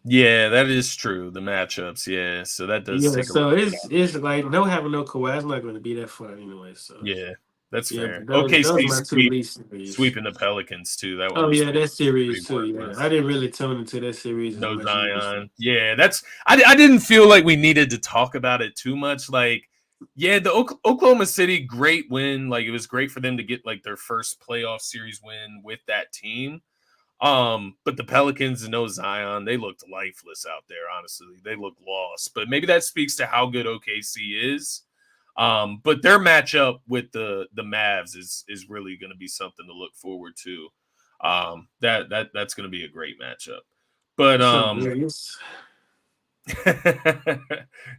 yeah. That is true. The matchups, yeah. So that does Yeah, take a so little bit out of it's it. like no having no Kawhi is not going to be that fun anyway. So Yeah, that's yeah, fair. but those are OKC my two least series. sweeping the Pelicans too. That one Oh was yeah, that pretty series too. Yeah, I worthless. didn't really tune into that series as No much as Zion. Yeah, that's I didn't feel like we needed to talk about it too much. Like, yeah, the Oklahoma City great win. Like it was great for them to get like their first playoff series win with that team. But the Pelicans and no Zion, they looked lifeless out there, honestly. They looked lost. But maybe that speaks to how good OKC is. But their matchup with the Mavs is really going to be something to look forward to. That's going to be a great matchup. But what's up, Darius?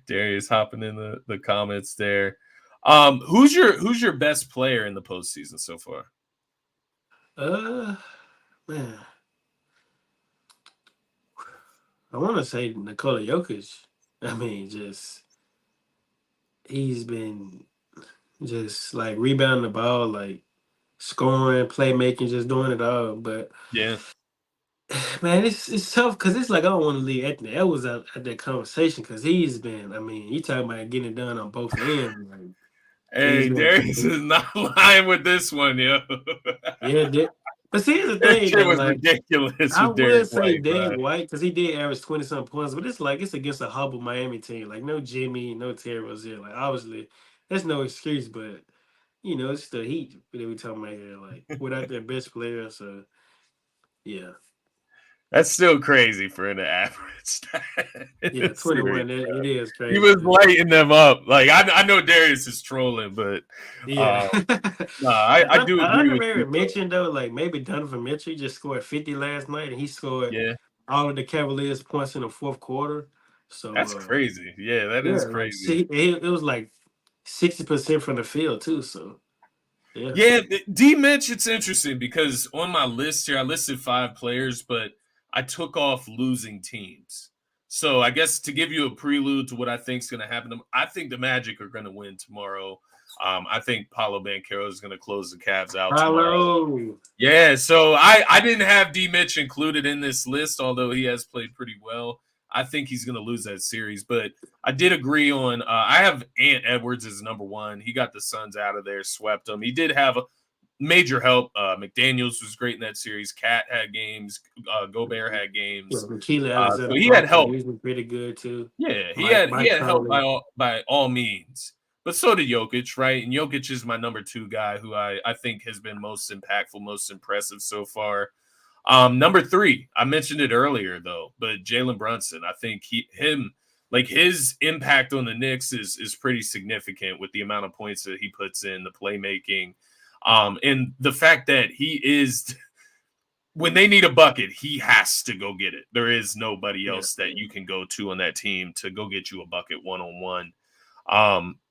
Darius hopping in the comments there. Who's your best player in the postseason so far? Uh, man, I want to say Nikola Jokic. I mean, just he's been just like rebounding the ball, like scoring, playmaking, just doing it all. But Yeah. Man, it's tough because it's like I don't want to leave Anthony Edwards out at that conversation because he's been. I mean, you talking about getting it done on both ends. Like, he's Hey, been. Darius is not lying with this one, yo. Yeah, but see, here's the That thing shit though. was Like, ridiculous I with Derek would say White, Derek bro. White because he did average 20 something points, but it's like it's against a humble Miami team. Like, no Jimmy, no Terry Rozier. Like, obviously, that's no excuse, but it's the Heat that we talking about here. Like, without their best player, so yeah, That's still crazy for an average stat in yeah, this series. 21. It is He crazy. was lighting them up. Like I know Darius is trolling, but Yeah. uh, no, I do I agree with you, underrated though. mention though, like maybe Donovan Mitchell just scored 50 last night, and he scored Yeah, all of the Cavaliers' points in the fourth quarter. that's So crazy. Yeah, that yeah, is like crazy. see, it was like 60% from the field too. So yeah, Yeah, D Mitch, it's interesting because on my list here, I listed 5 players, but I took off losing teams. So I guess to give you a prelude to what I think is going to happen, I think the Magic are going to win tomorrow. I think Paulo Banchero is going to close the Cavs out tomorrow. hello. Yeah, so I didn't have D Mitch included in this list, although he has played pretty well. I think he's going to lose that series, but I did agree on. I have Ant Edwards as number one. He got the Suns out of there, swept them. He did have a major help. McDaniels was great in that series. Cat had games. Gobert had Yeah, games. Keely So Alexander he had Walker, help. he's been pretty good too. Yeah, he Mike had help Conley. by all means. But so did Jokic, right? And Jokic is my number 2 guy who I think has been most impactful, most impressive so far. Number 3, I mentioned it earlier though, but Jalen Brunson, I think his impact on the Knicks is pretty significant with the amount of points that he puts in, the playmaking, and the fact that he is when they need a bucket, he has to go get it. There is nobody Yeah. else that you can go to on that team to go get you a bucket one-on-one.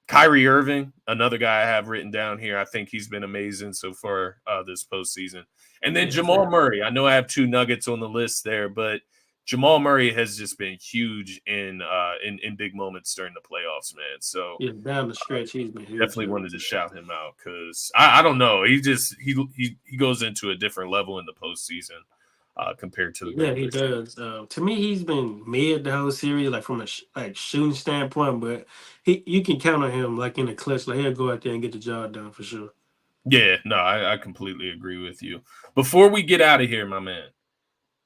Kyrie Irving, another guy I have written down here. I think he's been amazing so far this postseason. And then Yeah. Jamal Murray. I know I have 2 Nuggets on the list there, but Jamal Murray has just been huge in big moments during the playoffs, man. So Yeah. Down the stretch, he's been huge. definitely wanted to shout him out because I don't know. He goes into a different level in the postseason compared to the Yeah, he regular season. does. To me, he's been mid the whole series, like from a like shooting standpoint. But you can count on him, like in the clutch. Like he'll go out there and get the job done for sure. Yeah, no, I completely agree with you. Before we get out of here, my man,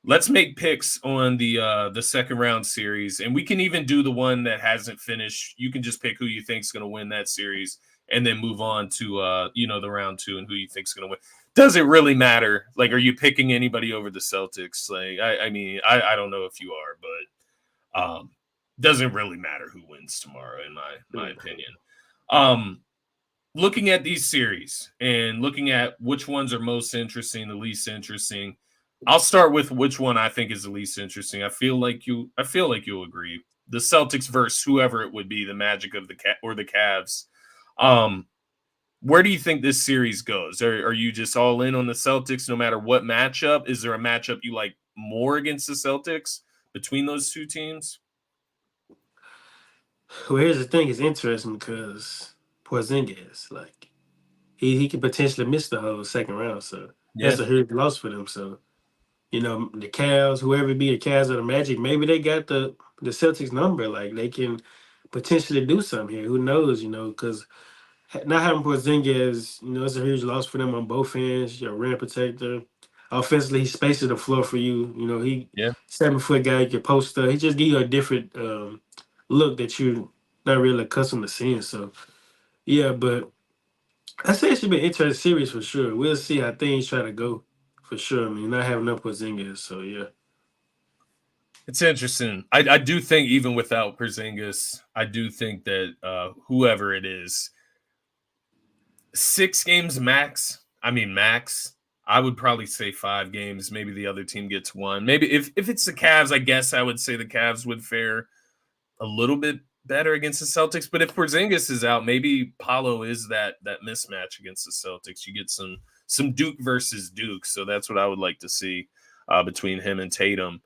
let's make picks on the second round series, and we can even do the one that hasn't finished. You can just pick who you think's going to win that series, and then move on to the round 2 and who you think's going to win. Does it really matter? Like, are you picking anybody over the Celtics? Like, I mean, I don't know if you are, but doesn't really matter who wins tomorrow, in my Yeah. opinion. Looking at these series and looking at which ones are most interesting, the least interesting. I'll start with which one I think is the least interesting. I feel like you'll agree. The Celtics versus whoever it would be, the Magic of or the Cavs. Where do you think this series goes? Are you just all in on the Celtics no matter what matchup? Is there a matchup you like more against the Celtics between those 2 teams? Well, here's the thing: it's interesting because Porzingis, like he could potentially miss the whole second round, so Yeah, that's a huge loss for them. So the Cavs, whoever it be, the Cavs or the Magic, maybe they got the Celtics number. Like they can potentially do something here. Who knows? Because not having Porzingis, it's a huge loss for them on both ends. Your rim protector. Offensively, he spaces the floor for you. He yeah. 7 foot guy, you can post up. He just give you a different look that you're not really accustomed to seeing. So yeah, but I say it should be an interesting series for sure. We'll see how things try to go for sure. I mean, not having up Porzingis, so yeah. It's interesting. I do think even without Porzingis, I do think that whoever it is, 6 games max. I mean max. I would probably say 5 games. Maybe the other team gets one. Maybe if it's the Cavs, I guess I would say the Cavs would fare a little bit better against the Celtics. But if Porzingis is out, maybe Paulo is that mismatch against the Celtics. You get some Duke versus Duke. So that's what I would like to see between him and Tatum.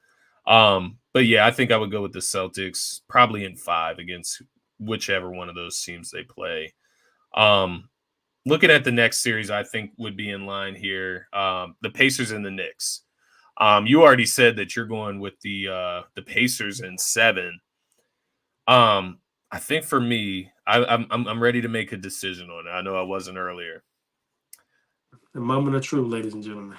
But yeah, I think I would go with the Celtics probably in 5 against whichever one of those teams they play. Um, Looking at the next series, I think would be in line here. The Pacers and the Knicks. You already said that you're going with the Pacers in 7. Um, I think for me, I'm ready to make a decision on it. I know I wasn't earlier. The moment of truth, ladies and gentlemen.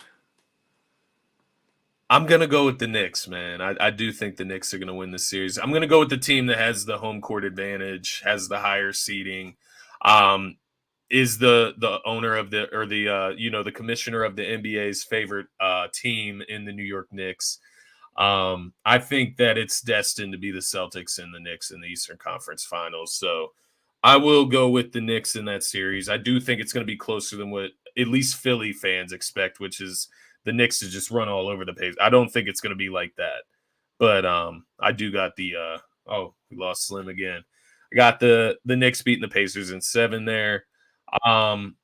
I'm gonna go with the Knicks, man. I do think the Knicks are gonna win this series. I'm gonna go with the team that has the home court advantage, has the higher seeding, is the owner of the or the the commissioner of the NBA's favorite team in the New York Knicks. I think that it's destined to be the Celtics and the Knicks in the Eastern Conference Finals. So I will go with the Knicks in that series. I do think it's going to be closer than what at least Philly fans expect, which is the Knicks to just run all over the pace. I don't think it's going to be like that. But I do got the we lost Slim again. I got the Knicks beating the Pacers in 7 there. Um,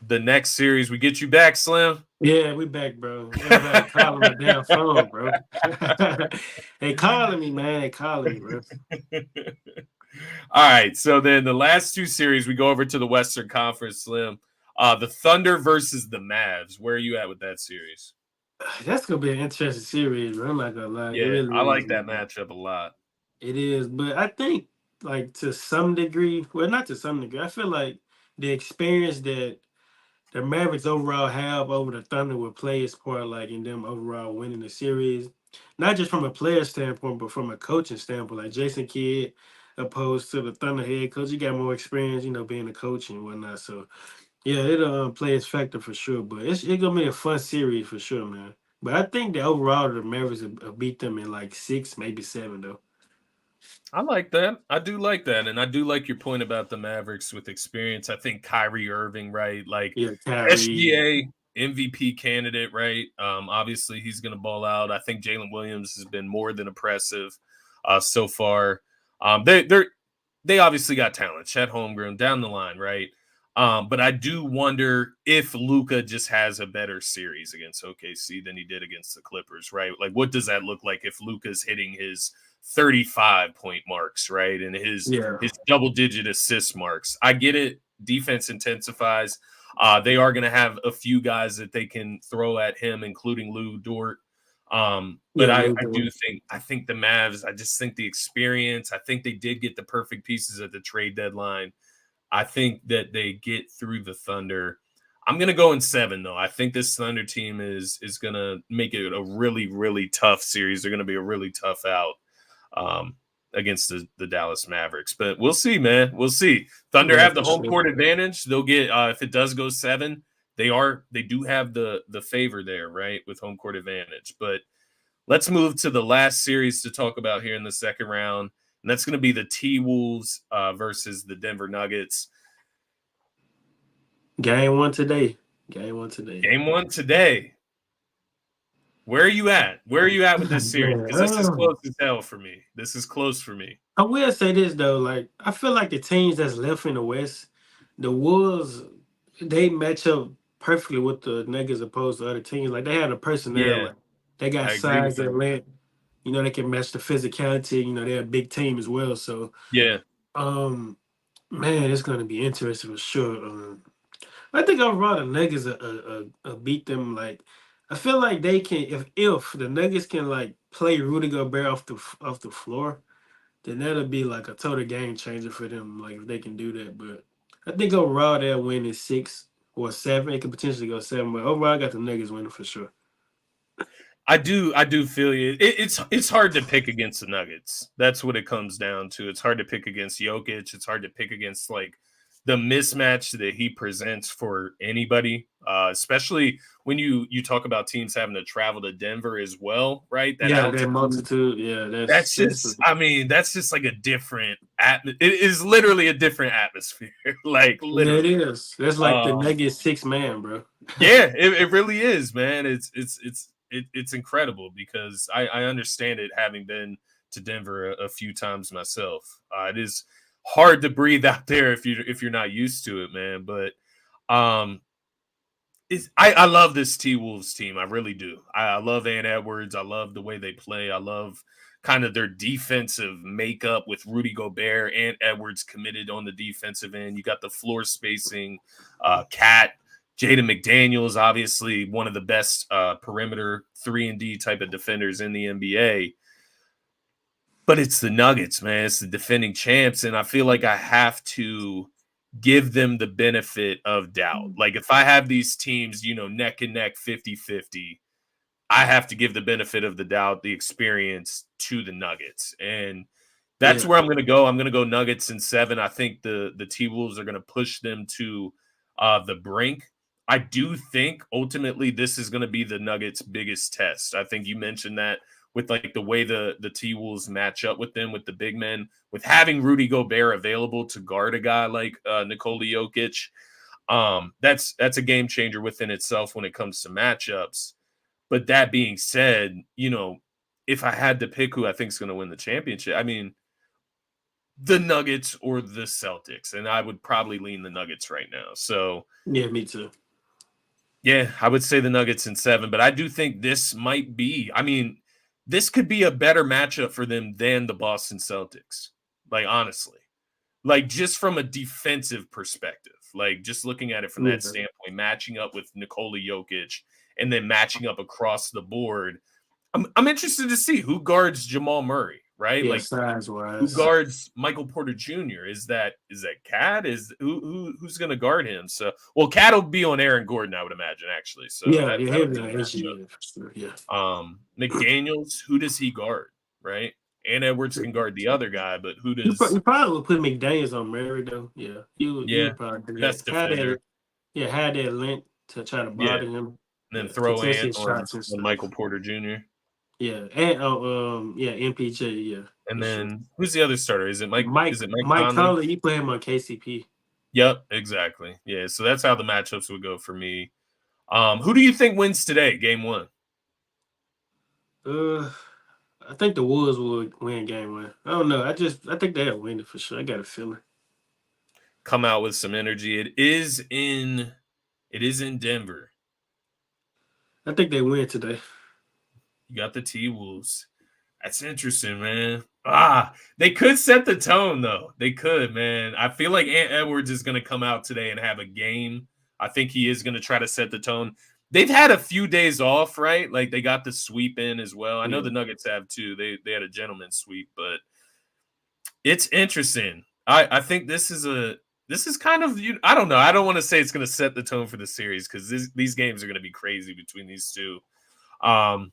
the next series, we get you back, Slim. Yeah, we back, bro. Everybody calling my damn phone, bro. They calling me, man. They calling me, bro. All right. So then the last 2 series, we go over to the Western Conference, Slim. The Thunder versus the Mavs. Where are you at with that series? That's gonna be an interesting series, bro. I'm not gonna lie. It Yeah, really I is, like that man. matchup a lot. It is, but I think like to some degree, well, not to some degree. I feel like the experience that the Mavericks overall have over the Thunder will play its part, like in them overall winning the series. Not just from a player standpoint, but from a coaching standpoint. Like Jason Kidd, opposed to the Thunder head coach, you got more experience, being a coach and whatnot. So yeah, it'll play its factor for sure. But it's gonna be a fun series for sure, man. But I think that overall the Mavericks will beat them in like 6, maybe 7 though. I like that. I do like that. And I do like your point about the Mavericks with experience. I think Kyrie Irving, right? Like Yeah, Kyrie. SGA MVP candidate, right? Obviously he's gonna ball out. I think Jalen Williams has been more than impressive so far. They obviously got talent, Chet Holmgren down the line, right? But I do wonder if Luka just has a better series against OKC than he did against the Clippers, right? Like, what does that look like if Luka's hitting his 35-point marks, right, and Yeah. his double-digit assist marks? I get it. Defense intensifies. They are going to have a few guys that they can throw at him, including Lou Dort. But Yeah, I think the Mavs, I just think the experience, I think they did get the perfect pieces at the trade deadline. I think that they get through the Thunder. I'm gonna go in 7 though. I think this Thunder team is gonna make it a really, really tough series. They're gonna be a really tough out um, against the Dallas Mavericks. But we'll see, man. We'll see. Thunder yeah, have the for home sure. court advantage. They'll get if it does go 7, they do have the favor there, right, with home court advantage. But let's move to the last series to talk about here in the second round. And that's going to be the T-Wolves versus the Denver Nuggets. Game one today. Game one today. Game 1 today. Where are you at? Where are you at with this series? Man, Because this is close as hell for me. This is close for me. I will say this though, like I feel like the teams that's left in the West, the Wolves, they match up perfectly with the Nuggets opposed to other teams. Like they have the personnel, Yeah, like they got I agree with size that. and length. They can match the physicality. They're a big team as well. So, Yeah, um, man, it's gonna be interesting for sure. I think overall the Nuggets beat them. Like I feel like they can if the Nuggets can like play Rudy Gobert off the floor, then that'll be like a total game changer for them. Like if they can do that, but I think overall they'll win in 6 or 7. It could potentially go 7, but overall I got the Nuggets winning for sure. I do feel you. It's hard to pick against the Nuggets. That's what it comes down to. It's hard to pick against Jokic. It's hard to pick against like the mismatch that he presents for anybody, especially when you talk about teams having to travel to Denver as well, right? That Yeah, that altitude. multitude. Yeah, that's I mean, that's just like a different it is literally a different atmosphere. Like yeah, it literally. is. That's like the Um, Nuggets 6 man, bro. yeah, it really is, man. It's incredible because I understand it having been to Denver a few times myself. It is hard to breathe out there if you're not used to it, man. But um, I love this T Wolves team. I really do. I love Ant Edwards. I love the way they play. I love kind of their defensive makeup with Rudy Gobert and Edwards committed on the defensive end. You got the floor spacing, Cat. Jaden McDaniels, obviously one of the best perimeter 3-and-D type of defenders in the NBA. But it's the Nuggets, man. It's the defending champs, and I feel like I have to give them the benefit of doubt. Like, if I have these teams, neck and neck, 50-50, I have to give the benefit of the doubt, the experience to the Nuggets. And that's Yeah. where I'm going to go. I'm going to go Nuggets in 7. I think the T-Wolves are going to push them to the brink. I do think ultimately this is going to be the Nuggets' biggest test. I think you mentioned that with like the way the T-Wolves match up with them, with the big men, with having Rudy Gobert available to guard a guy like Nikola Jokic. That's a game changer within itself when it comes to matchups. But that being said, if I had to pick who I think is going to win the championship, I mean, the Nuggets or the Celtics, and I would probably lean the Nuggets right now. So Yeah, me too. yeah, I would say the Nuggets in 7, but I do think this might be, I mean, this could be a better matchup for them than the Boston Celtics. Like, honestly, like just from a defensive perspective, like just looking at it from that standpoint, matching up with Nikola Jokic and then matching up across the board. I'm interested to see who guards Jamal Murray, right? Yeah, Like size who wise. guards Michael Porter Jr.? Is that Cat? Is who's going to guard him? So, well, Cat will be on Aaron Gordon, I would imagine, actually. So Yeah, that yeah, that'll he'll be be the on matchup. HG for sure. Yeah. McDaniels, who does he guard? Right, and Edwards can guard the other guy, but who does? You probably would put McDaniels on Murray though. Yeah, you Yeah, would probably do best that. defender. Had that length to try to Yeah, bother him. and then Yeah, throw contest Ant his on shots and stuff. Michael Porter Jr. Yeah, and yeah, MPJ. Yeah, And for sure. then who's the other starter? Is it Mike? Is it Mike Mike Conley? Conley, you put him on KCP. Yep, exactly. Yeah, so that's how the matchups would go for me. Who do you think wins today, game 1? I think the Wolves will win game 1. I don't know. I think they'll win it for sure. I got a feeling. Come out with some energy. It is in Denver. I think they win today. You got the T-Wolves. That's interesting, man. They could set the tone, though. They could, man. I feel like Ant Edwards is going to come out today and have a game. I think he is going to try to set the tone. They've had a few days off, right? Like they got the sweep in as well. I know Yeah. the Nuggets have too. They had a gentleman's sweep, but it's interesting. I think this is kind of, I don't know. I don't want to say it's going to set the tone for the series because these games are going to be crazy between these two. And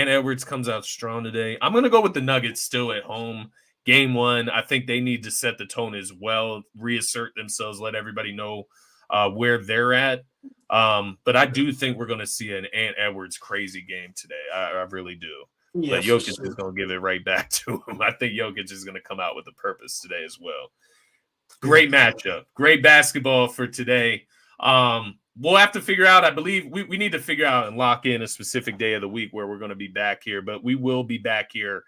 Edwards comes out strong today. I'm going to go with the Nuggets still at home. Game 1, I think they need to set the tone as well, reassert themselves, let everybody know where they're at. But I do think we're going to see an Ant Edwards crazy game today. I really do. Yeah, But for Jokic sure. is going to give it right back to him. I think Jokic is going to come out with a purpose today as well. Great matchup. Great basketball for today. We'll have to figure out, I believe we need to figure out and lock in a specific day of the week where we're going to be back here, but we will be back here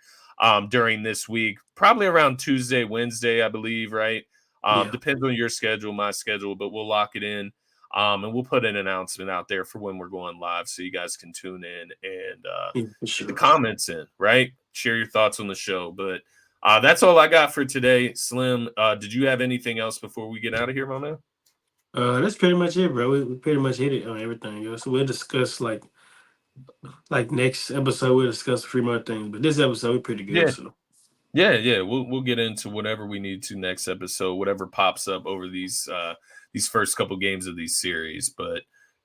during this week, probably around Tuesday, Wednesday, I believe, right? Yeah. Depends on your schedule, my schedule, but we'll lock it in. And we'll put an announcement out there for when we're going live so you guys can tune in and Yeah, for get sure. the comments in, right? Share your thoughts on the show. But that's all I got for today. Slim, did you have anything else before we get out of here, my man? That's pretty much it, bro. We pretty much hit it on everything else. So we'll discuss like next episode. We'll discuss a few more things, but this episode we're pretty good. Yeah. So Yeah. We'll get into whatever we need to next episode, whatever pops up over these first couple games of these series. But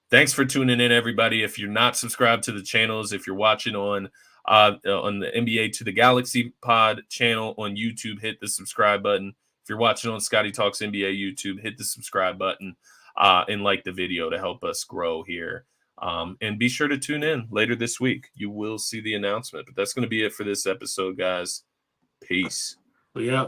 thanks for tuning in, everybody. If you're not subscribed to the channels, if you're watching on the NBA to the Galaxy Pod channel on YouTube, hit the subscribe button. If you're watching on Scotty Talks NBA YouTube, hit the subscribe button and like the video to help us grow here. And be sure to tune in later this week. You will see the announcement. But that's going to be it for this episode, guys. Peace. yeah.